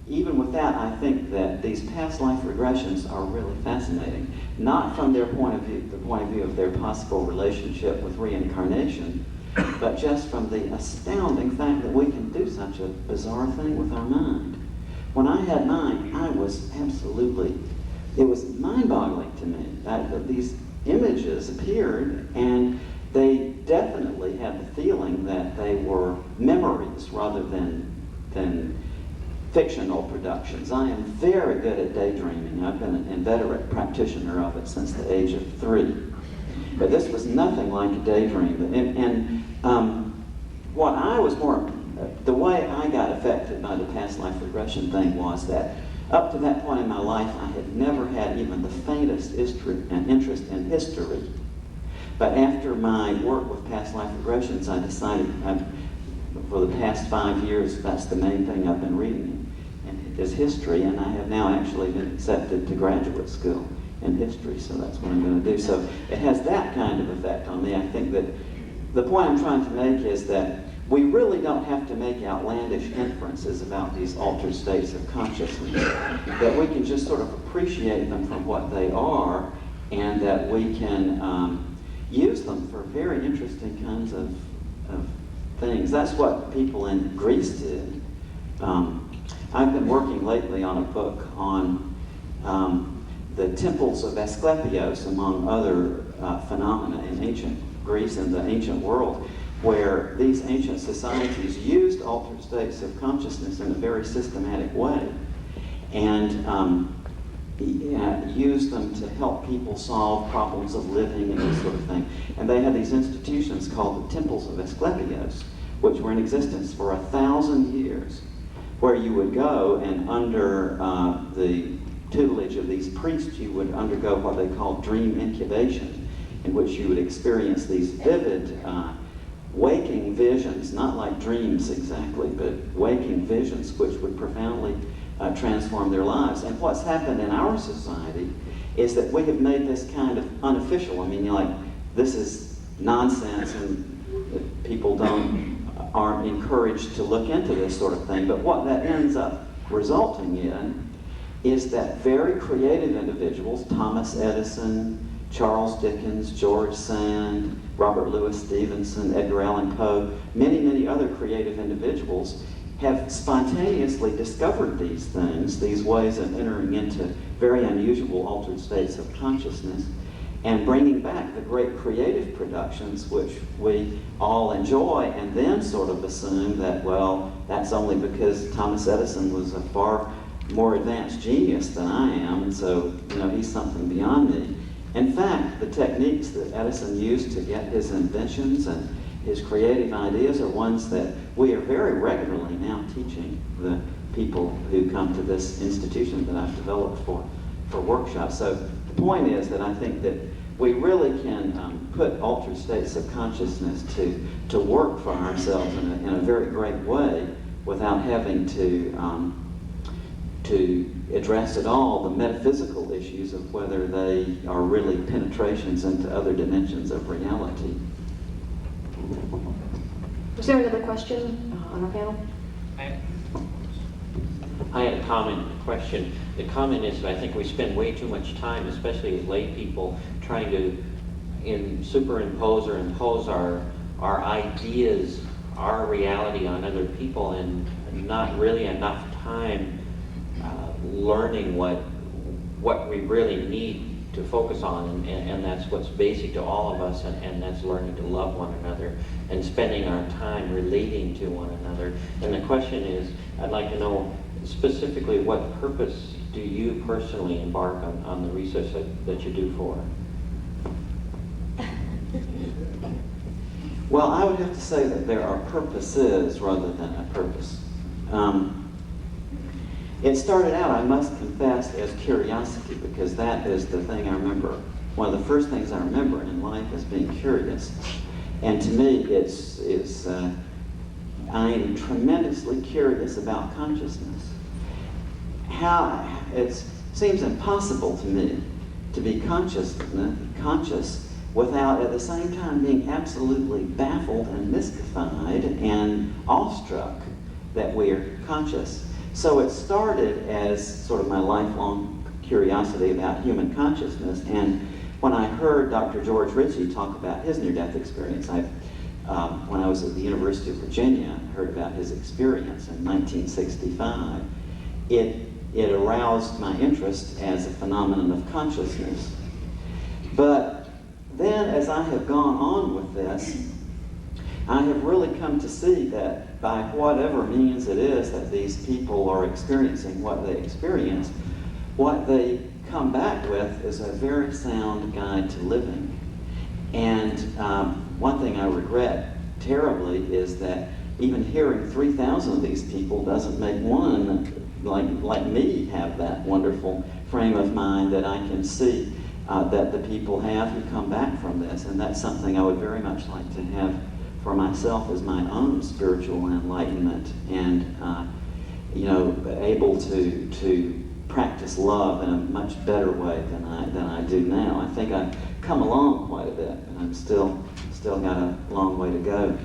even with that, I think that these past life regressions are really fascinating. Not from their point of view, the point of view of their possible relationship with reincarnation, but just from the astounding fact that we can do such a bizarre thing with our mind. When I had mine, it was mind-boggling to me. These images appeared, and they definitely had the feeling that they were memories rather than fictional productions. I am very good at daydreaming. I've been an inveterate practitioner of it since the age of 3. But this was nothing like a daydream. And what I was the way I got affected by the past life regression thing was that up to that point in my life, I had never had even the faintest interest in history. But after my work with past life regressions, I decided for the past 5 years, that's the main thing I've been reading is history, and I have now actually been accepted to graduate school in history, so that's what I'm going to do. So it has that kind of effect on me. I think that the point I'm trying to make is that we really don't have to make outlandish inferences about these altered states of consciousness, that we can just sort of appreciate them for what they are, and that we can use them for very interesting kinds of things. That's what people in Greece did. I've been working lately on a book on the temples of Asclepios, among other phenomena in ancient Greece and the ancient world. where these ancient societies used altered states of consciousness in a very systematic way, and used them to help people solve problems of living and this sort of thing. And they had these institutions called the temples of Asclepios, which were in existence for 1,000 years, where you would go and under the tutelage of these priests, you would undergo what they called dream incubation, in which you would experience these vivid waking visions, not like dreams exactly, but waking visions which would profoundly transform their lives. And what's happened in our society is that we have made this kind of unofficial. I mean, you're like, this is nonsense, and people aren't encouraged to look into this sort of thing. But what that ends up resulting in is that very creative individuals, Thomas Edison, Charles Dickens, George Sand, Robert Louis Stevenson, Edgar Allan Poe, many, many other creative individuals have spontaneously discovered these things, these ways of entering into very unusual altered states of consciousness, and bringing back the great creative productions which we all enjoy, and then sort of assume that, well, that's only because Thomas Edison was a far more advanced genius than I am, and so, you know, he's something beyond me. In fact, the techniques that Edison used to get his inventions and his creative ideas are ones that we are very regularly now teaching the people who come to this institution that I've developed for workshops. So the point is that I think that we really can put altered states of consciousness to work for ourselves in a very great way without having to address at all the metaphysical issues of whether they are really penetrations into other dimensions of reality. Was there another question on our panel? I had a comment and a question. The comment is that I think we spend way too much time, especially as lay people, trying to superimpose or impose our ideas, our reality on other people, and not really enough time learning what we really need to focus on, and that's what's basic to all of us, and that's learning to love one another and spending our time relating to one another. And the question is, I'd like to know specifically what purpose do you personally embark on the research that you do for? Well, I would have to say that there are purposes rather than a purpose. It started out, I must confess, as curiosity, because that is the thing I remember. One of the first things I remember in life is being curious. And to me, I am tremendously curious about consciousness. It seems impossible to me to be conscious without at the same time being absolutely baffled and mystified and awestruck that we are conscious. So it started as sort of my lifelong curiosity about human consciousness, and when I heard Dr. George Ritchie talk about his near-death experience, when I was at the University of Virginia, I heard about his experience in 1965. It aroused my interest as a phenomenon of consciousness. But then, as I have gone on with this, I have really come to see that by whatever means it is that these people are experiencing what they experience, what they come back with is a very sound guide to living. And one thing I regret terribly is that even hearing 3,000 of these people doesn't make one like me have that wonderful frame of mind that I can see that the people have who come back from this. And that's something I would very much like to have for myself as my own spiritual enlightenment, and able to practice love in a much better way than I do now. I think I've come along quite a bit, but I'm still got a long way to go.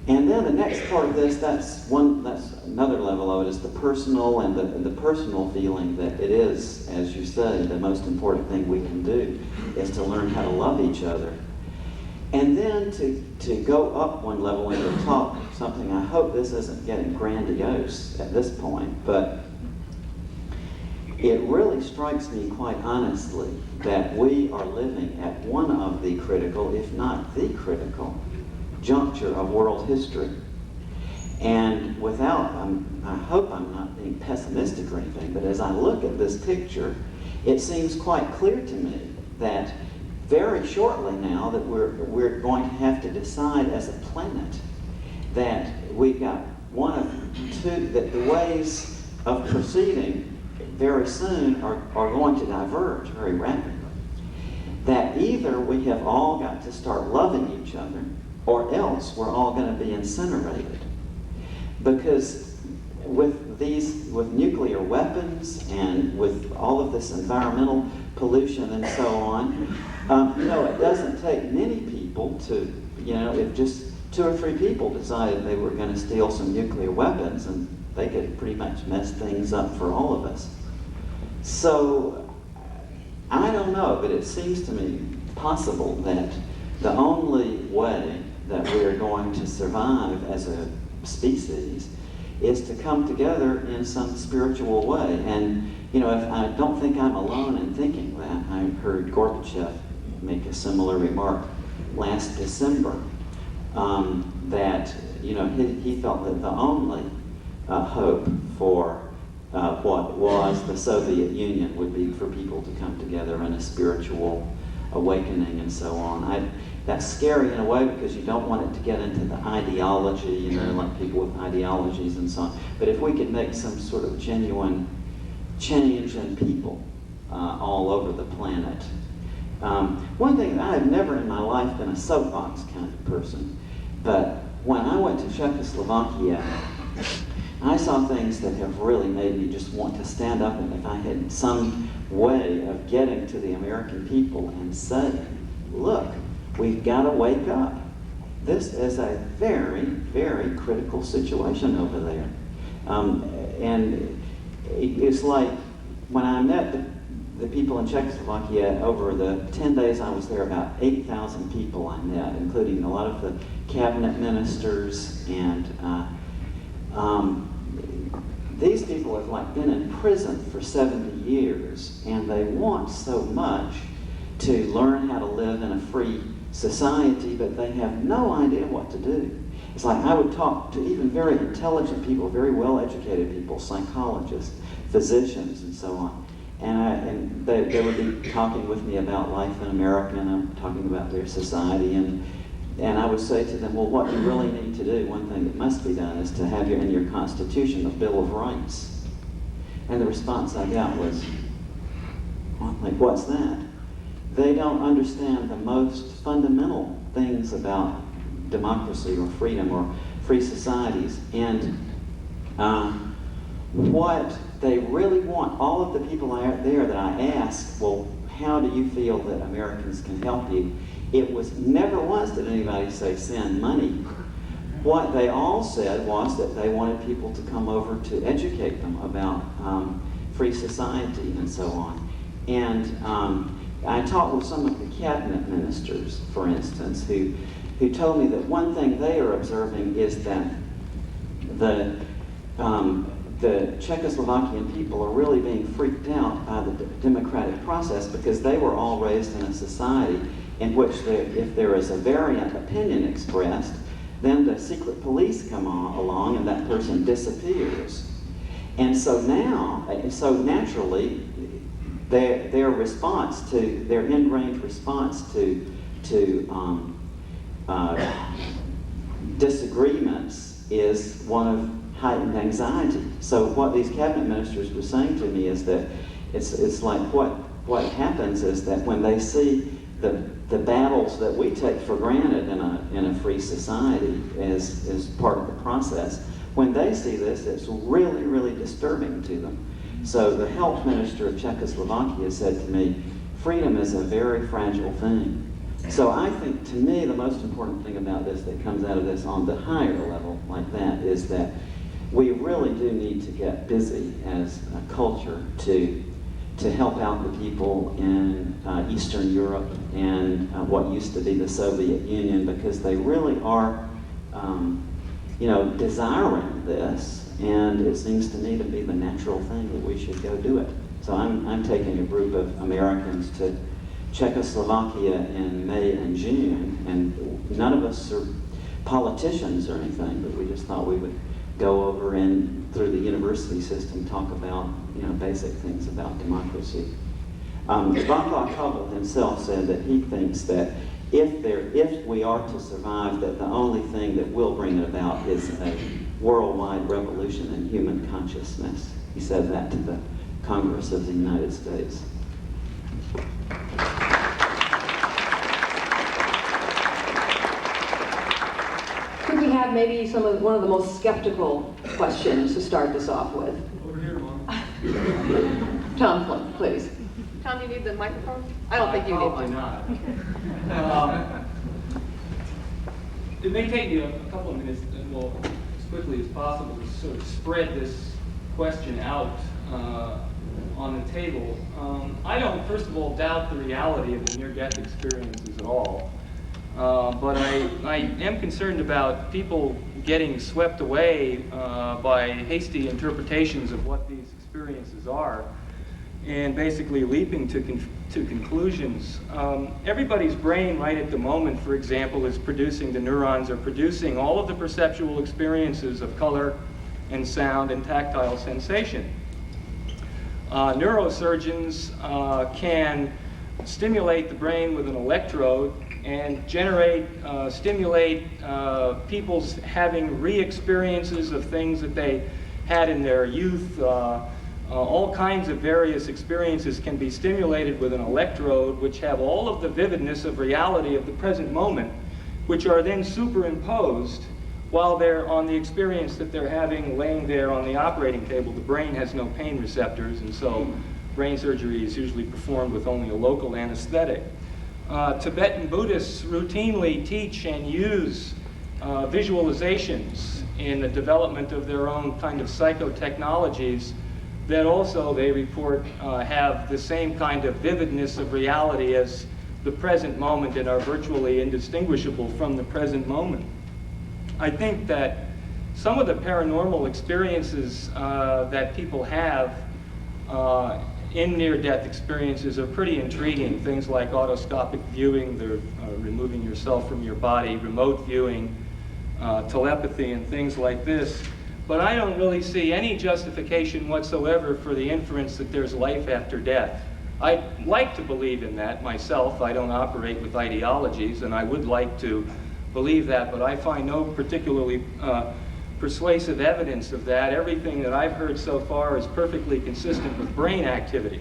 And then the next part of this, that's another level of it, is the personal, and the personal feeling that it is, as you said, the most important thing we can do is to learn how to love each other. And then to go up one level and to talk something, I hope this isn't getting grandiose at this point, but it really strikes me quite honestly that we are living at one of the critical, if not the critical, juncture of world history. And without, I hope I'm not being pessimistic or anything, but as I look at this picture, it seems quite clear to me that very shortly now that we're going to have to decide as a planet that we've got one of two, that the ways of proceeding very soon are going to diverge very rapidly. That either we have all got to start loving each other, or else we're all going to be incinerated. Because with nuclear weapons and with all of this environmental pollution and so on, it doesn't take many people to, if just 2 or 3 people decided they were going to steal some nuclear weapons, and they could pretty much mess things up for all of us. So, I don't know, but it seems to me possible that the only way that we are going to survive as a species is to come together in some spiritual way. And, if I don't think I'm alone in thinking that. I heard Gorbachev make a similar remark last December, that, he felt that the only hope for what was the Soviet Union would be for people to come together in a spiritual awakening and so on. That's scary in a way because you don't want it to get into the ideology, like people with ideologies and so on. But if we could make some sort of genuine change in people all over the planet. One thing, I have never in my life been a soapbox kind of person, but when I went to Czechoslovakia, I saw things that have really made me just want to stand up, and if I had some way of getting to the American people and saying, look, we've got to wake up. This is a very, very critical situation over there. And it's like when I met the people in Czechoslovakia, over the 10 days I was there, about 8,000 people I met, including a lot of the cabinet ministers, and these people have been in prison for 70 years, and they want so much to learn how to live in a free society, but they have no idea what to do. It's like I would talk to even very intelligent people, very well-educated people, psychologists, physicians, and so on. And they would be talking with me about life in America, and I'm talking about their society, and I would say to them, well, what you really need to do, one thing that must be done, is to have in your Constitution a Bill of Rights. And the response I got was, what's that? They don't understand the most fundamental things about democracy or freedom or free societies. And what they really want, all of the people out there that I asked, well, how do you feel that Americans can help you? It was never once did anybody say send money. What they all said was that they wanted people to come over to educate them about free society and so on. And I talked with some of the cabinet ministers, for instance, who told me that one thing they are observing is that the Czechoslovakian people are really being freaked out by the democratic process because they were all raised in a society in which if there is a variant opinion expressed, then the secret police come along and that person disappears. And so now, naturally, their response to, their ingrained response to disagreements is one of heightened anxiety. So what these cabinet ministers were saying to me is that it's like what happens is that when they see the battles that we take for granted in a free society as part of the process, when they see this, it's really, really disturbing to them. So the health minister of Czechoslovakia said to me, freedom is a very fragile thing. So I think, to me, the most important thing about this that comes out of this on the higher level like that is that we really do need to get busy as a culture to help out the people in Eastern Europe and what used to be the Soviet Union, because they really are, desiring this, and it seems to me to be the natural thing that we should go do it. So I'm taking a group of Americans to Czechoslovakia in May and June, and none of us are politicians or anything, but we just thought we would go over and through the university system talk about basic things about democracy. Václav Havel himself said that he thinks that if we are to survive, that the only thing that will bring it about is a worldwide revolution in human consciousness. He said that to the Congress of the United States. Could we have maybe one of the most skeptical questions to start this off with? Over here, Mom. Tom, please. Tom, do you need the microphone? I don't think you need Probably one. not. It may take me a couple of minutes, and well, as quickly as possible, to sort of spread this question out on the table. I don't, first of all, doubt the reality of the near-death experiences at all. But I am concerned about people getting swept away by hasty interpretations of what these experiences are, and basically leaping to conclusions. Everybody's brain right at the moment, for example, is producing, the neurons are producing all of the perceptual experiences of color and sound and tactile sensation. Neurosurgeons can stimulate the brain with an electrode and stimulate people's having re-experiences of things that they had in their youth. All kinds of various experiences can be stimulated with an electrode, which have all of the vividness of reality of the present moment, which are then superimposed while they're on the experience that they're having laying there on the operating table. The brain has no pain receptors, and so brain surgery is usually performed with only a local anesthetic. Tibetan Buddhists routinely teach and use visualizations in the development of their own kind of psychotechnologies that also, they report, have the same kind of vividness of reality as the present moment and are virtually indistinguishable from the present moment. I think that some of the paranormal experiences that people have in near-death experiences are pretty intriguing. Things like autoscopic viewing, the removing yourself from your body, remote viewing, telepathy, and things like this. But I don't really see any justification whatsoever for the inference that there's life after death. I'd like to believe in that myself. I don't operate with ideologies, and I would like to believe that, but I find no particularly persuasive evidence of that. Everything that I've heard so far is perfectly consistent with brain activity.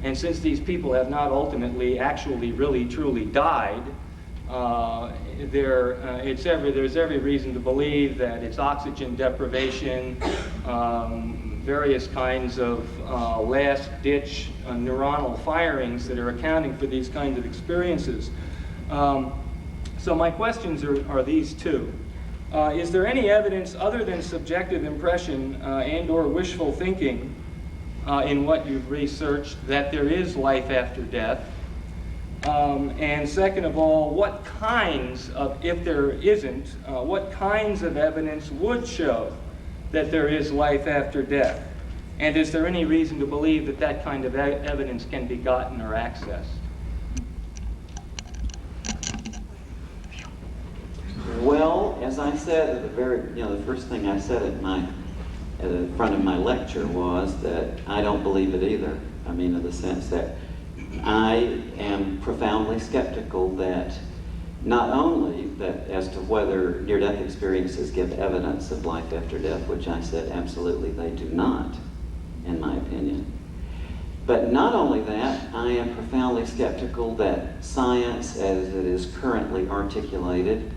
And since these people have not ultimately actually really truly died, there's every reason to believe that it's oxygen deprivation, various kinds of last-ditch neuronal firings that are accounting for these kinds of experiences. So my questions are these two. Is there any evidence other than subjective impression and or wishful thinking in what you've researched that there is life after death? And second of all, what kinds of, if there isn't, what kinds of evidence would show that there is life after death? And is there any reason to believe that that kind of evidence can be gotten or accessed? Well, as I said at the first thing I said at the front of my lecture was that I don't believe it either. I mean, in the sense that I am profoundly skeptical that not only that as to whether near-death experiences give evidence of life after death, which I said absolutely they do not, in my opinion. But not only that, I am profoundly skeptical that science, as it is currently articulated,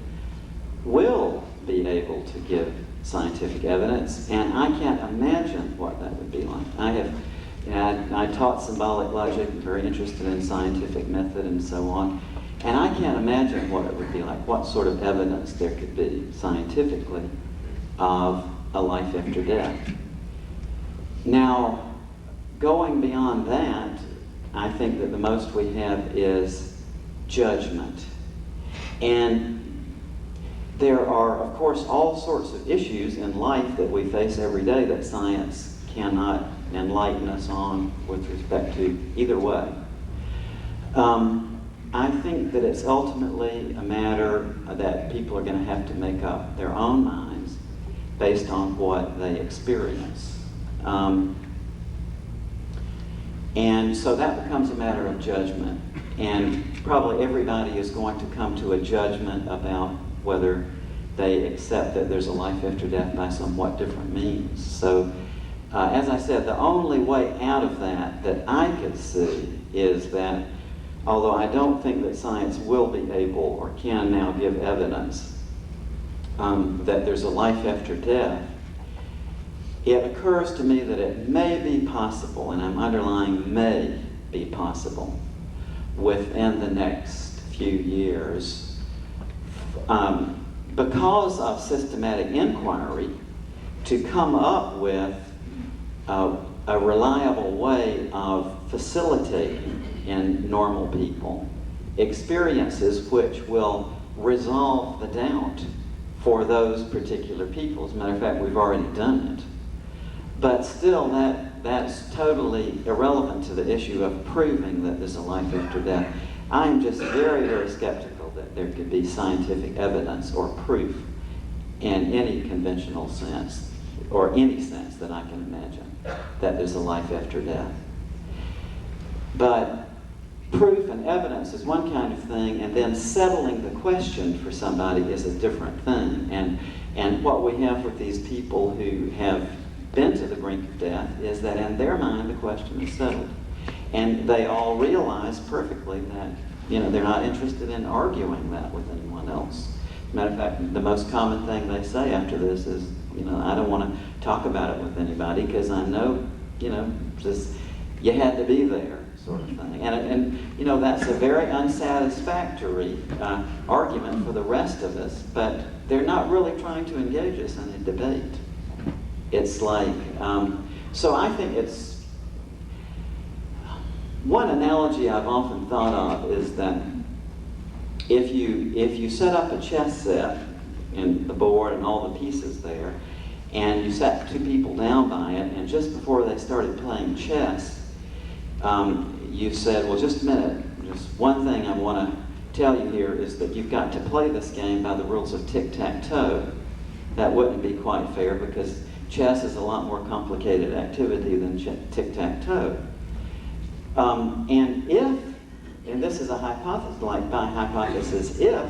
will be able to give scientific evidence, and I can't imagine what that would be like. I taught symbolic logic, very interested in scientific method and so on, and I can't imagine what it would be like, what sort of evidence there could be scientifically of a life after death. Now, going beyond that, I think that the most we have is judgment. And there are, of course, all sorts of issues in life that we face every day that science cannot enlighten us on with respect to either way. I think that it's ultimately a matter that people are going to have to make up their own minds based on what they experience. And so that becomes a matter of judgment. And probably everybody is going to come to a judgment about whether they accept that there's a life after death by somewhat different means. So, as I said, the only way out of that I could see is that, although I don't think that science will be able or can now give evidence that there's a life after death, it occurs to me that it may be possible, and I'm underlining may be possible, within the next few years, because of systematic inquiry, to come up with a reliable way of facilitating in normal people experiences which will resolve the doubt for those particular people. As a matter of fact, we've already done it. But still, that's totally irrelevant to the issue of proving that there's a life after death. I'm just very, very skeptical that there could be scientific evidence or proof in any conventional sense, or any sense that I can imagine, that there's a life after death. But proof and evidence is one kind of thing, and then settling the question for somebody is a different thing. And what we have with these people who have been to the brink of death is that in their mind the question is settled. And they all realize perfectly that, they're not interested in arguing that with anyone else. As a matter of fact, the most common thing they say after this is, I don't want to talk about it with anybody because I know, just you had to be there, sort of thing. And that's a very unsatisfactory argument for the rest of us, but they're not really trying to engage us in a debate. It's like, so I think it's, one analogy I've often thought of is that if you set up a chess set and the board and all the pieces there, and you sat two people down by it, and just before they started playing chess, you said, well, just a minute, just one thing I want to tell you here is that you've got to play this game by the rules of tic-tac-toe. That wouldn't be quite fair because chess is a lot more complicated activity than tic-tac-toe. And if, and this is a hypothesis, like by hypothesis, if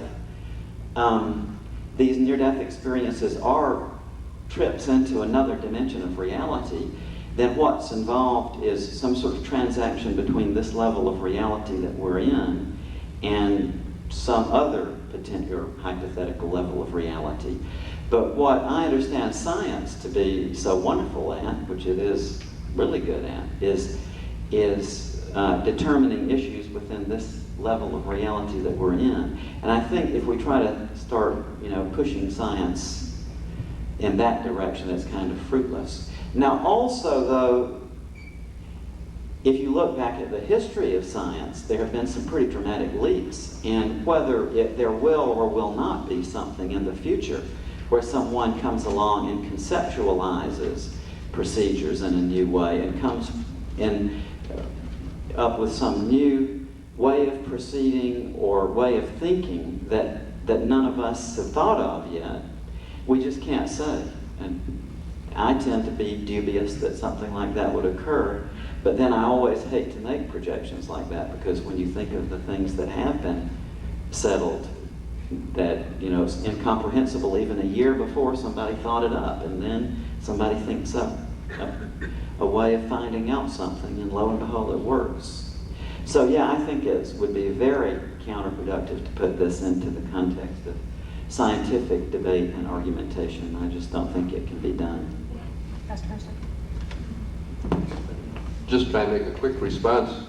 these near-death experiences are trips into another dimension of reality, then what's involved is some sort of transaction between this level of reality that we're in and some other potential hypothetical level of reality. But what I understand science to be so wonderful at, which it is really good at, is determining issues within this level of reality that we're in. And I think if we try to start, pushing science in that direction, it's kind of fruitless. Now, also, though, if you look back at the history of science, there have been some pretty dramatic leaps, and whether there will or will not be something in the future where someone comes along and conceptualizes procedures in a new way and comes up with some new way of proceeding or way of thinking that none of us have thought of yet, we just can't say. And I tend to be dubious that something like that would occur, but then I always hate to make projections like that because when you think of the things that have been settled, that it's incomprehensible even a year before somebody thought it up, and then somebody thinks up a way of finding out something, and lo and behold, it works. So yeah, I think it would be very counterproductive to put this into the context of scientific debate and argumentation. I just don't think it can be done. Just try and make a quick response.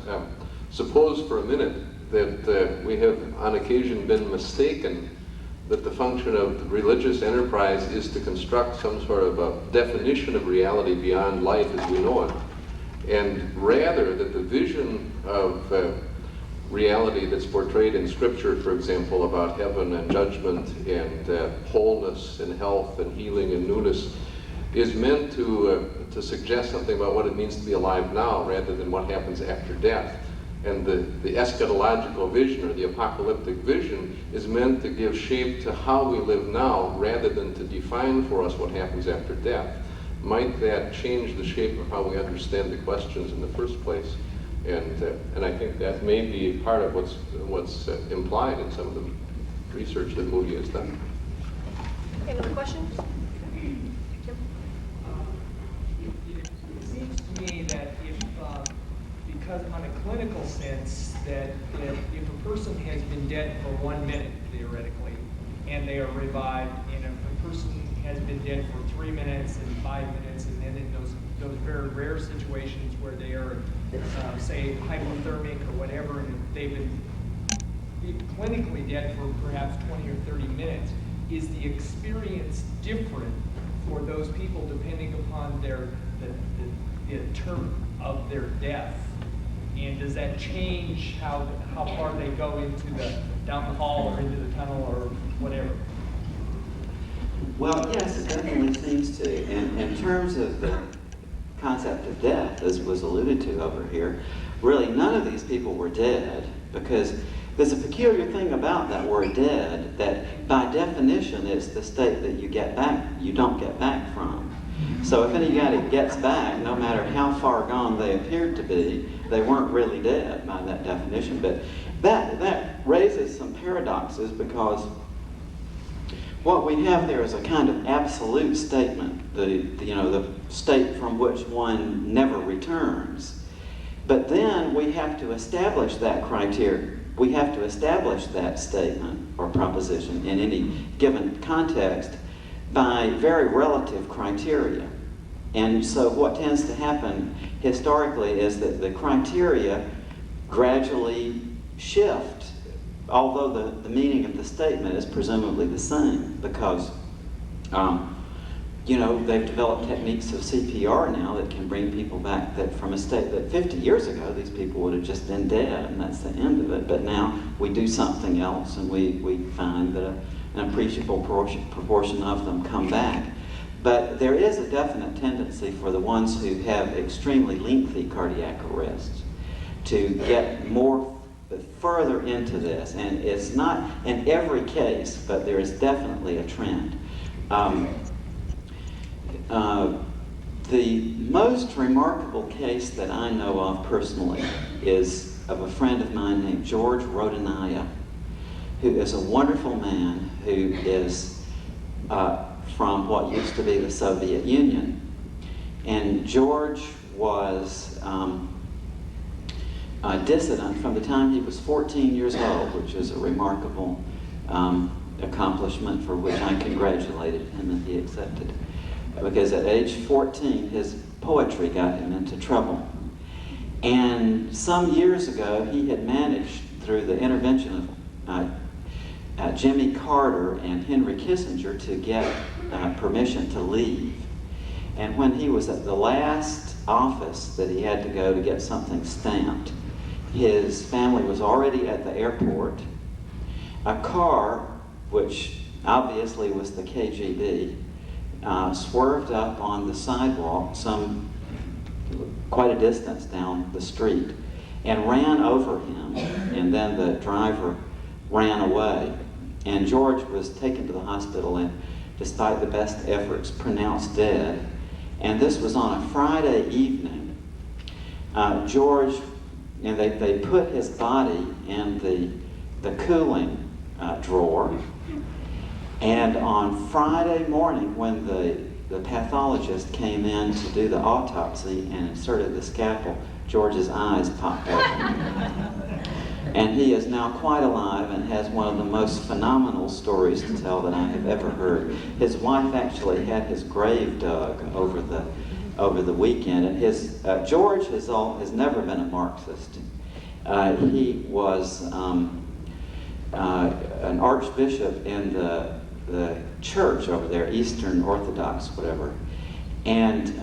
Suppose for a minute that we have on occasion been mistaken that the function of religious enterprise is to construct some sort of a definition of reality beyond life as we know it, and rather that the vision of reality that's portrayed in Scripture, for example, about heaven and judgment and wholeness and health and healing and newness, is meant to suggest something about what it means to be alive now rather than what happens after death. And the eschatological vision or the apocalyptic vision is meant to give shape to how we live now rather than to define for us what happens after death. Might that change the shape of how we understand the questions in the first place? And I think that may be part of what's implied in some of the research that Moody has done. Okay, another question? It seems to me that because on a clinical sense, that if a person has been dead for 1 minute, theoretically, and they are revived, and if a person has been dead for 3 minutes and 5 minutes, and then in those very rare situations where they are, say, hypothermic or whatever, and they've been clinically dead for perhaps 20 or 30 minutes, is the experience different for those people depending upon the term of their death? And does that change how far they go into down the hall or into the tunnel or whatever? Well, yes, it definitely seems to. In terms of the concept of death, as was alluded to over here, really none of these people were dead, because there's a peculiar thing about that word dead, that by definition it's the state that you don't get back from. So if anybody gets back, no matter how far gone they appeared to be, they weren't really dead by that definition. But that raises some paradoxes, because what we have there is a kind of absolute statement, the state from which one never returns. But then we have to establish that criteria. We have to establish that statement or proposition in any given context by very relative criteria. And so what tends to happen historically is that the criteria gradually shift, although the meaning of the statement is presumably the same, because they've developed techniques of CPR now that can bring people back that from a state that 50 years ago these people would have just been dead and that's the end of it. But now we do something else and we find that an appreciable proportion of them come back. But there is a definite tendency for the ones who have extremely lengthy cardiac arrests to get further into this. And it's not in every case, but there is definitely a trend. The most remarkable case that I know of personally is of a friend of mine named George Rodenaya, who is a wonderful man who is from what used to be the Soviet Union. And George was a dissident from the time he was 14 years old, which is a remarkable accomplishment for which I congratulated him and he accepted. Because at age 14, his poetry got him into trouble. And some years ago, he had managed, through the intervention of Jimmy Carter and Henry Kissinger, to get permission to leave. And when he was at the last office that he had to go to get something stamped, his family was already at the airport. A car, which obviously was the KGB, swerved up on the sidewalk quite a distance down the street and ran over him, and then the driver ran away. And George was taken to the hospital and, despite the best efforts, pronounced dead. And this was on a Friday evening. George, they put his body in the cooling drawer. And on Friday morning, when the pathologist came in to do the autopsy and inserted the scalpel, George's eyes popped open. And he is now quite alive and has one of the most phenomenal stories to tell that I have ever heard. His wife actually had his grave dug over the weekend, and George has never been a Marxist. He was an archbishop in the church over there, Eastern Orthodox, whatever, and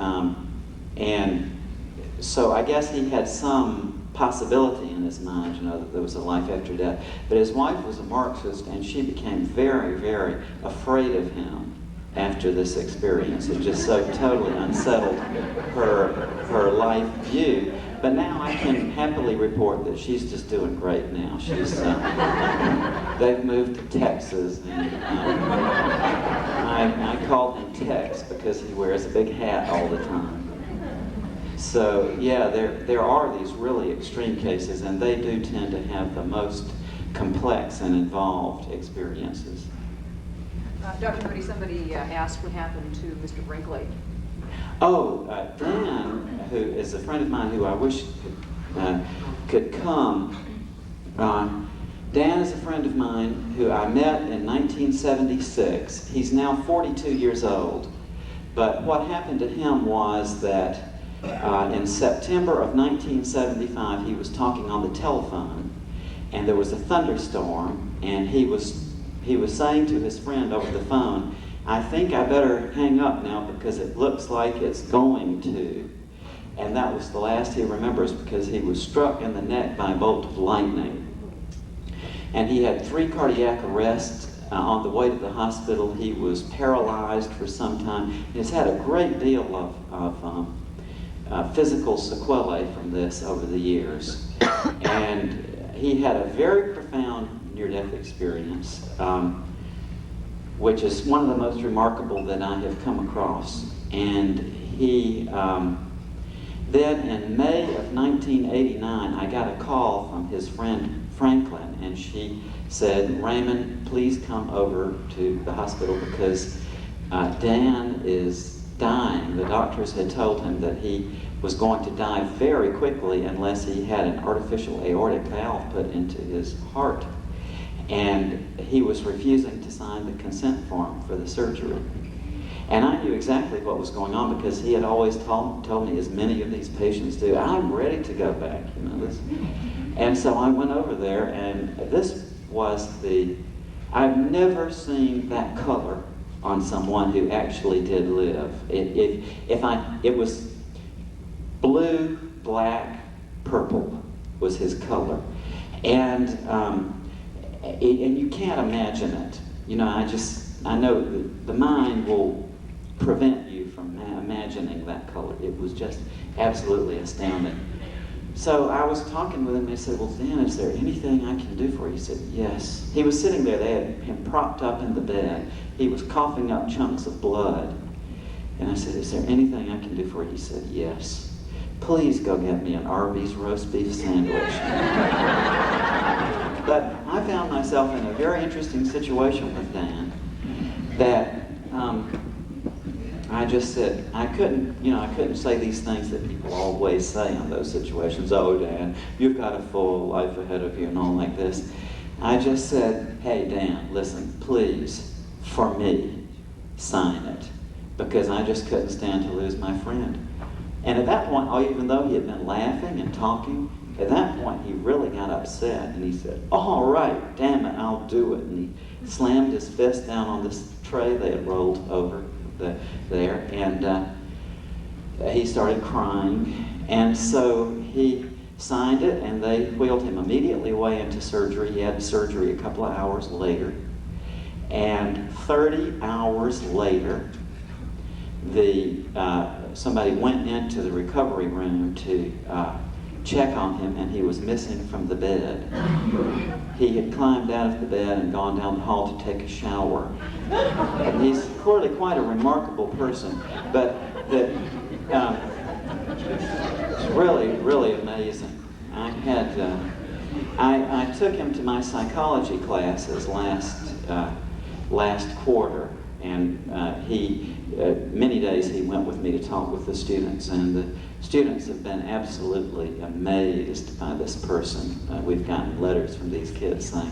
so I guess he had some possibility in his mind, that there was a life after death. But his wife was a Marxist, and she became very, very afraid of him after this experience. It just so totally unsettled her life view. But now I can happily report that she's just doing great now. She's they've moved to Texas, and I call him Tex because he wears a big hat all the time. So yeah, there are these really extreme cases, and they do tend to have the most complex and involved experiences. Dr. Moody, somebody asked what happened to Mr. Brinkley. Oh, Dan, who is a friend of mine who I wish could come. Dan is a friend of mine who I met in 1976. He's now 42 years old. But what happened to him was that in September of 1975, he was talking on the telephone, and there was a thunderstorm, and he was saying to his friend over the phone, "I think I better hang up now because it looks like it's going to." And that was the last he remembers, because he was struck in the neck by a bolt of lightning. And he had 3 cardiac arrests. On the way to the hospital, he was paralyzed for some time. He's had a great deal of physical sequelae from this over the years. And he had a very profound near-death experience, which is one of the most remarkable that I have come across. And he, then in May of 1989, I got a call from his friend Franklin, and she said, "Raymond, please come over to the hospital because Dan is dying." The doctors had told him that he was going to die very quickly unless he had an artificial aortic valve put into his heart. And he was refusing to sign the consent form for the surgery. And I knew exactly what was going on because he had always told me, as many of these patients do, "I'm ready to go back." You know this. And so I went over there, and this was I've never seen that color on someone who actually did live. It was blue, black, purple was his color. And you can't imagine it. You know, I know the mind will prevent you from imagining that color. It was just absolutely astounding. So I was talking with him, and I said, "Well, Dan, is there anything I can do for you?" He said, "Yes." He was sitting there, they had him propped up in the bed. He was coughing up chunks of blood. And I said, "Is there anything I can do for you?" He said, "Yes. Please go get me an Arby's roast beef sandwich." But I found myself in a very interesting situation with Dan, that I just said, I couldn't say these things that people always say in those situations. "Oh, Dan, you've got a full life ahead of you," and all like this. I just said, "Hey, Dan, listen, please, for me, sign it," because I just couldn't stand to lose my friend. And at that point, even though he had been laughing and talking, at that point he really got upset, and he said, "All right, damn it, I'll do it." And he slammed his fist down on this tray they had rolled over there, and he started crying. And so he signed it, and they wheeled him immediately away into surgery. He had surgery a couple of hours later. And 30 hours later, somebody went into the recovery room to check on him, and he was missing from the bed. He had climbed out of the bed and gone down the hall to take a shower. And he's clearly quite a remarkable person, but it's really, really amazing. I took him to my psychology classes last quarter, and many days he went with me to talk with the students, and the students have been absolutely amazed by this person. We've gotten letters from these kids saying,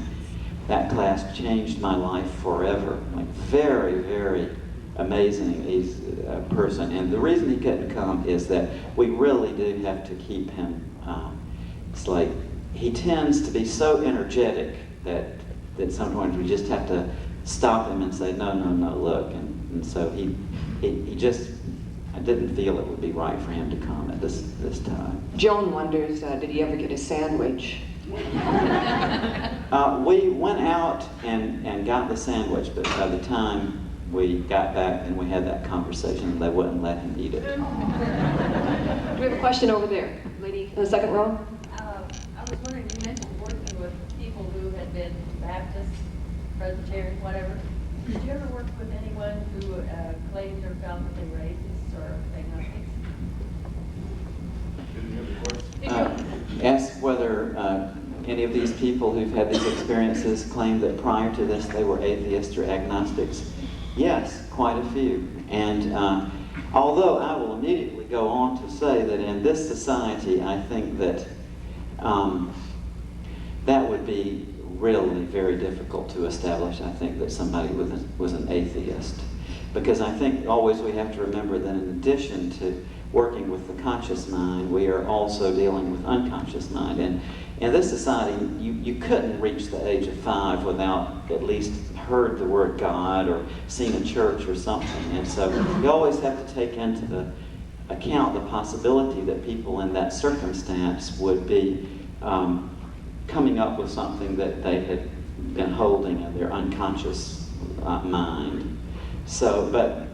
"That class changed my life forever." Like, very, very amazing person. And the reason he couldn't come is that we really do have to keep him. It's like he tends to be so energetic that sometimes we just have to stop him and say, no, look. And so I didn't feel it would be right for him to come at this time. Joan wonders, did he ever get a sandwich? We went out and got the sandwich, but by the time we got back and we had that conversation, and they wouldn't let him eat it. We have a question over there. Lady in the second row. I was wondering, you mentioned working with people who had been Baptist, Presbyterian, whatever. Did you ever work with anyone who claimed or found that they were atheists or agnostics? Ask whether any of these people who've had these experiences claim that prior to this they were atheists or agnostics. Yes, quite a few. And although I will immediately go on to say that in this society, I think that that would be really very difficult to establish. I think that somebody was an atheist. Because I think always we have to remember that in addition to working with the conscious mind, we are also dealing with unconscious mind. And in this society, you couldn't reach the age of 5 without at least heard the word God or seen a church or something. And so you always have to take into the account the possibility that people in that circumstance would be coming up with something that they had been holding in their unconscious mind. So, but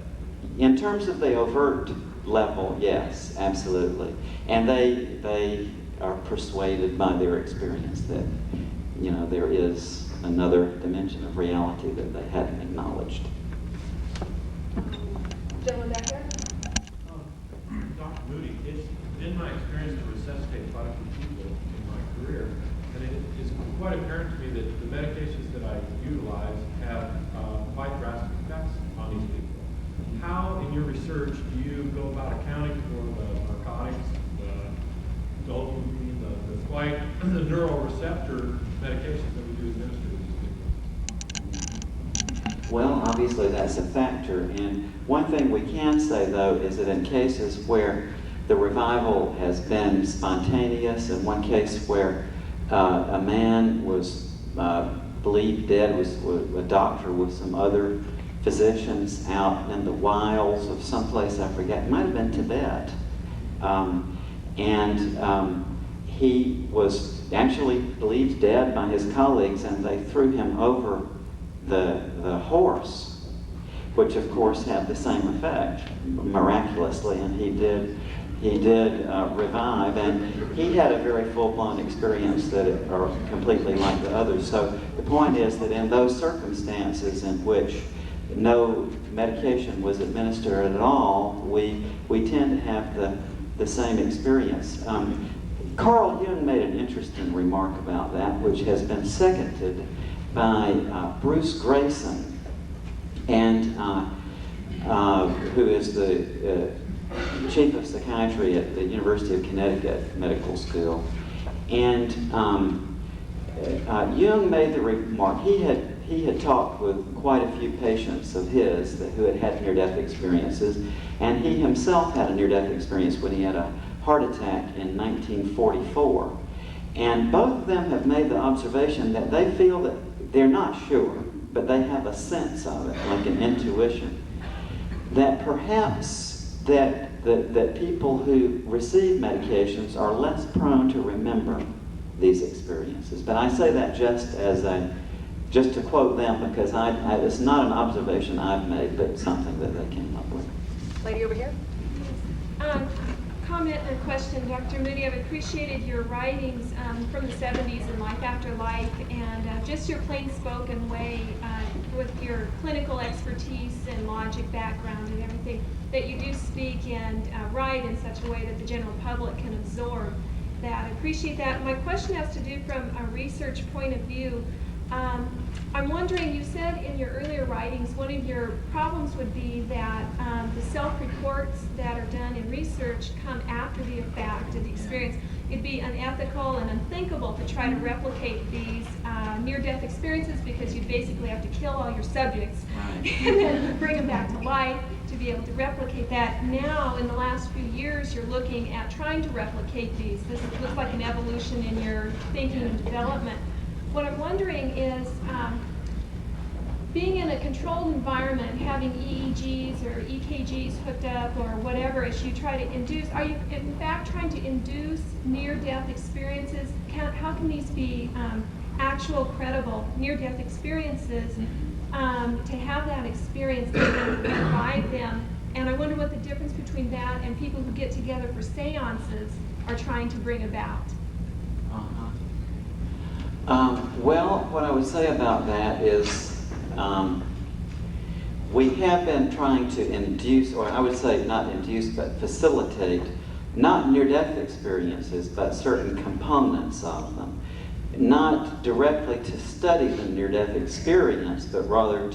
in terms of the overt level, yes, absolutely. And they are persuaded by their experience that, you know, there is another dimension of reality that they hadn't acknowledged. Gentleman back there. Dr. Moody, it's been my experience to resuscitate quite a few people in my career, and it is quite apparent to me that the medications that I utilize have quite drastic effects on these people. How, in your research, do you go about accounting for the narcotics, the dopamine, the neuroreceptor medications that we do administer to these people? Well, obviously that's a factor. And one thing we can say, though, is that in cases where the revival has been spontaneous, in one case where a man was believed dead, was a doctor with some other physicians out in the wilds of someplace, I forget, it might have been Tibet. He was actually believed dead by his colleagues, and they threw him over the horse, which of course had the same effect, miraculously, and he did revive, and he had a very full-blown experience that are completely like the others. So the point is that in those circumstances in which no medication was administered at all, we tend to have the same experience. Carl Jung made an interesting remark about that, which has been seconded by Bruce Grayson, and who is the chief of psychiatry at the University of Connecticut Medical School. And Jung made the remark, he had talked with quite a few patients of his who had had near-death experiences, and he himself had a near-death experience when he had a heart attack in 1944. And both of them have made the observation that they feel that they're not sure, but they have a sense of it, like an intuition, that perhaps that people who receive medications are less prone to remember these experiences. But I say that just to quote them, because it's not an observation I've made, but something that they came up with. Lady over here. Comment and question, Dr. Moody. I've appreciated your writings from the 70s and Life After Life, and just your plain-spoken way with your clinical expertise and logic background and everything, that you do speak and write in such a way that the general public can absorb that. I appreciate that. My question has to do from a research point of view. I'm wondering, you said in your earlier writings, one of your problems would be that the self-reports that are done in research come after the fact of the experience. It'd be unethical and unthinkable to try to replicate these near-death experiences, because you basically have to kill all your subjects and then bring them back to life to be able to replicate that. Now, in the last few years, you're looking at trying to replicate these. This looks like an evolution in your thinking and development. What I'm wondering is, being in a controlled environment, having EEGs or EKGs hooked up or whatever, as you try to induce, are you in fact trying to induce near-death experiences? How can these be actual, credible near-death experiences to have that experience and provide them. And I wonder what the difference between that and people who get together for seances are trying to bring about. Well, what I would say about that is we have been trying to induce, or I would say not induce, but facilitate, not near-death experiences, but certain components of them. Not directly to study the near-death experience, but rather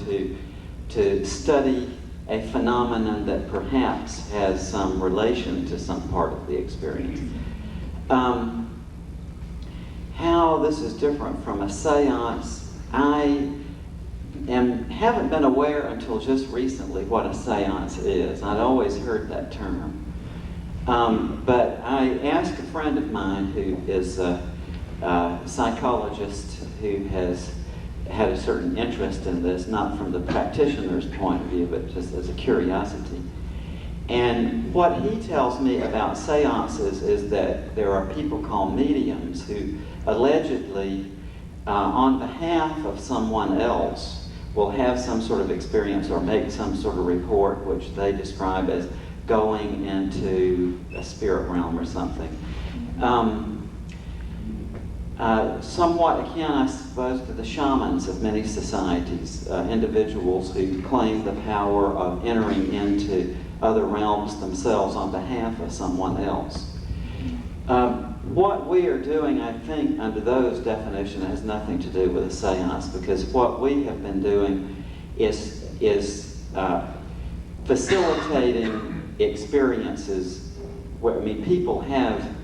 to study a phenomenon that perhaps has some relation to some part of the experience. How this is different from a seance, I haven't been aware until just recently what a seance is. I'd always heard that term. But I asked a friend of mine who is a psychologist who has had a certain interest in this, not from the practitioner's point of view, but just as a curiosity. And what he tells me about seances is that there are people called mediums who allegedly, on behalf of someone else, will have some sort of experience or make some sort of report which they describe as going into a spirit realm or something. Somewhat akin, I suppose, to the shamans of many societies, individuals who claim the power of entering into other realms themselves on behalf of someone else. What we are doing, I think, under those definitions has nothing to do with a seance, because what we have been doing is facilitating experiences where, people have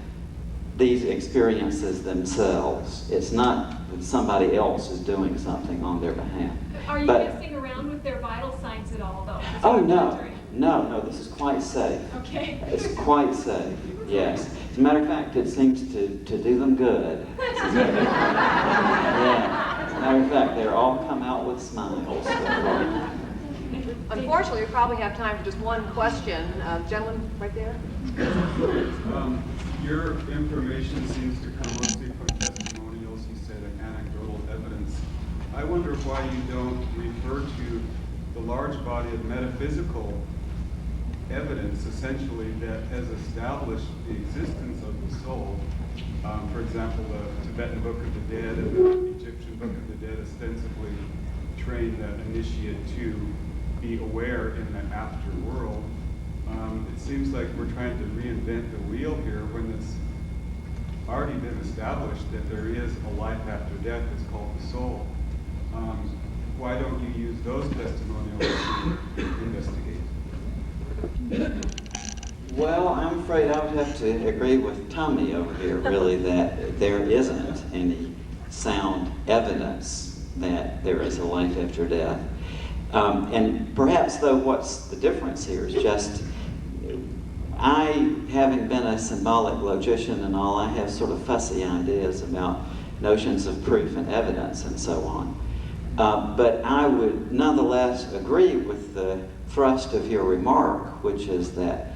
these experiences themselves. It's not that somebody else is doing something on their behalf. Are you messing around with their vital signs at all, though? Oh, no, this is quite safe. Okay. It's quite safe, yes. As a matter of fact, it seems to do them good. Yeah. As a matter of fact, they all come out with smiles. Unfortunately, we probably have time for just one question. Gentleman right there. Your information seems to come mostly from testimonials, you said, and anecdotal evidence. I wonder why you don't refer to the large body of metaphysical evidence, essentially, that has established the existence of the soul. For example, the Tibetan Book of the Dead and the Egyptian Book of the Dead ostensibly train the initiate to be aware in the afterworld. It seems like we're trying to reinvent the wheel here when it's already been established that there is a life after death. It's called the soul. Why don't you use those testimonials to investigate? Well, I'm afraid I would have to agree with Tommy over here, really, that there isn't any sound evidence that there is a life after death. And perhaps, though, what's the difference here is just, I, having been a symbolic logician and all, I have sort of fussy ideas about notions of proof and evidence and so on. But I would nonetheless agree with the thrust of your remark, which is that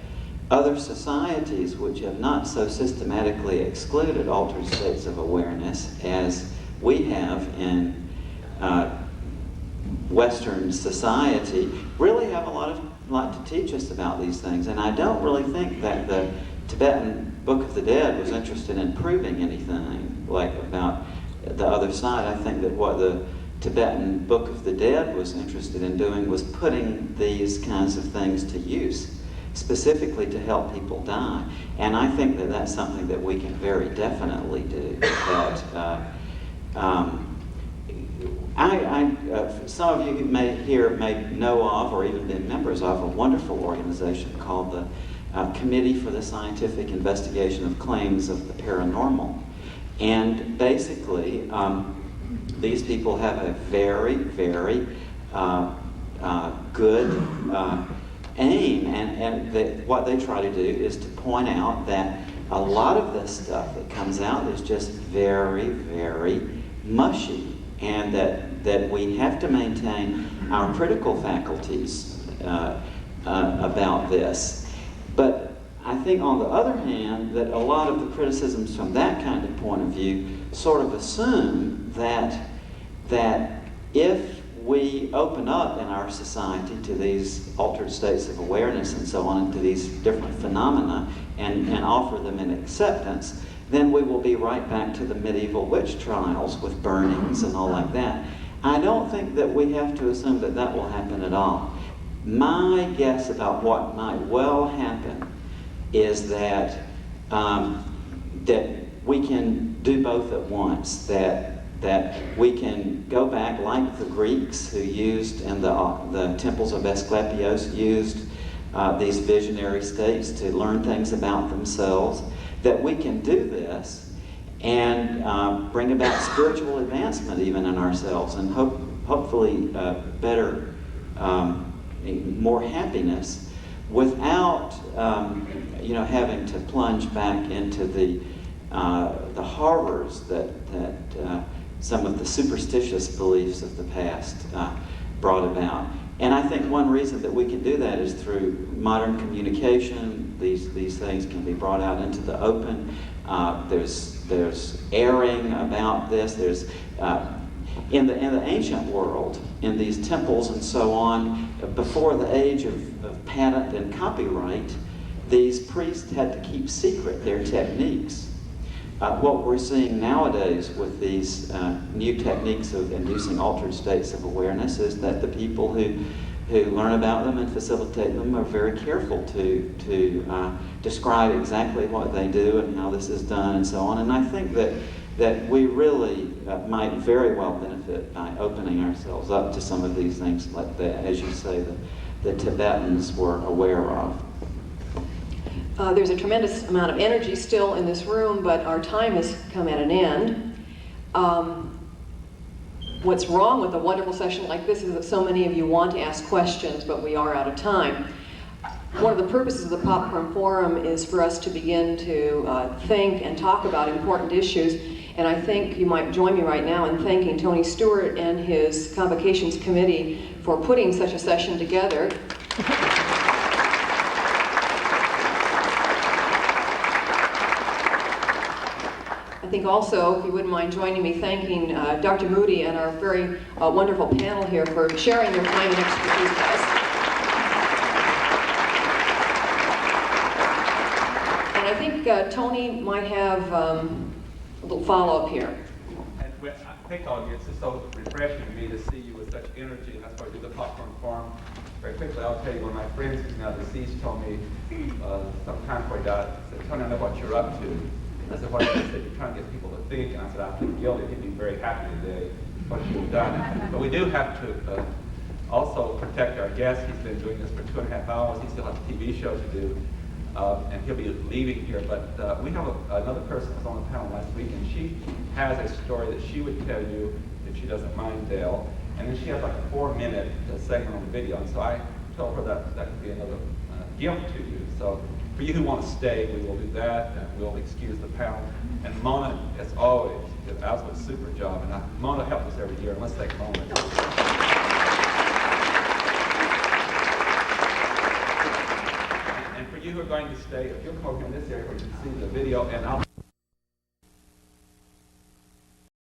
other societies which have not so systematically excluded altered states of awareness as we have in Western society really have a lot to teach us about these things. And I don't really think that the Tibetan Book of the Dead was interested in proving anything like about the other side. I think that what the Tibetan Book of the Dead was interested in doing was putting these kinds of things to use, specifically to help people die. And I think that that's something that we can very definitely do. That some of you may know of or even been members of a wonderful organization called the Committee for the Scientific Investigation of Claims of the Paranormal. And basically, these people have a very, very good aim, and what they try to do is to point out that a lot of this stuff that comes out is just very, very mushy, and that we have to maintain our critical faculties about this. But I think, on the other hand, that a lot of the criticisms from that kind of point of view sort of assume that if we open up in our society to these altered states of awareness and so on, and to these different phenomena, and offer them in acceptance, then we will be right back to the medieval witch trials with burnings and all like that. I don't think that we have to assume that that will happen at all. My guess about what might well happen is that that we can do both at once, that we can go back like the Greeks who used, and the temples of Asclepios used these visionary states to learn things about themselves, that we can do this and bring about spiritual advancement even in ourselves, and hopefully better, more happiness, without having to plunge back into the horrors that some of the superstitious beliefs of the past brought about. And I think one reason that we can do that is through modern communication. These things can be brought out into the open. There's airing about this. There's in the ancient world, in these temples and so on, before the age of patent and copyright, these priests had to keep secret their techniques. What we're seeing nowadays with these new techniques of inducing altered states of awareness is that the people who learn about them and facilitate them are very careful to describe exactly what they do and how this is done and so on. And I think that we really might very well benefit by opening ourselves up to some of these things, like as you say, the Tibetans were aware of. There's a tremendous amount of energy still in this room, but our time has come at an end. What's wrong with a wonderful session like this is that so many of you want to ask questions, but we are out of time. One of the purposes of the Popcorn Forum is for us to begin to think and talk about important issues, and I think you might join me right now in thanking Tony Stewart and his Convocations Committee for putting such a session together. I think also, if you wouldn't mind joining me, thanking Dr. Moody and our very wonderful panel here for sharing their time and expertise with us. And I think Tony might have a little follow-up here. And I think all of you, it's just so refreshing to me to see you with such energy, and that's why I do the Popcorn Forum. Very quickly, I'll tell you, one of my friends who's now deceased told me some time before he died, he said, "Tony, I know what you're up to." I said, "What is it?" He said, "You're trying to get people to think." And I said, "I feel guilty. He'd be very happy today what you've done." But we do have to also protect our guest. He's been doing this for 2.5 hours. He still has a TV show to do, and he'll be leaving here. But we have another person who was on the panel last week, and she has a story that she would tell you if she doesn't mind, Dale. And then she has like a 4-minute segment on the video. And so I told her that could be another gift to you. So for you who want to stay, we will do that, and we'll excuse the panel. And Mona, as always, did an absolute super job. And Mona helps us every year, and let's take Mona. And for you who are going to stay, if you'll come over in this area where you can see the video, and I'll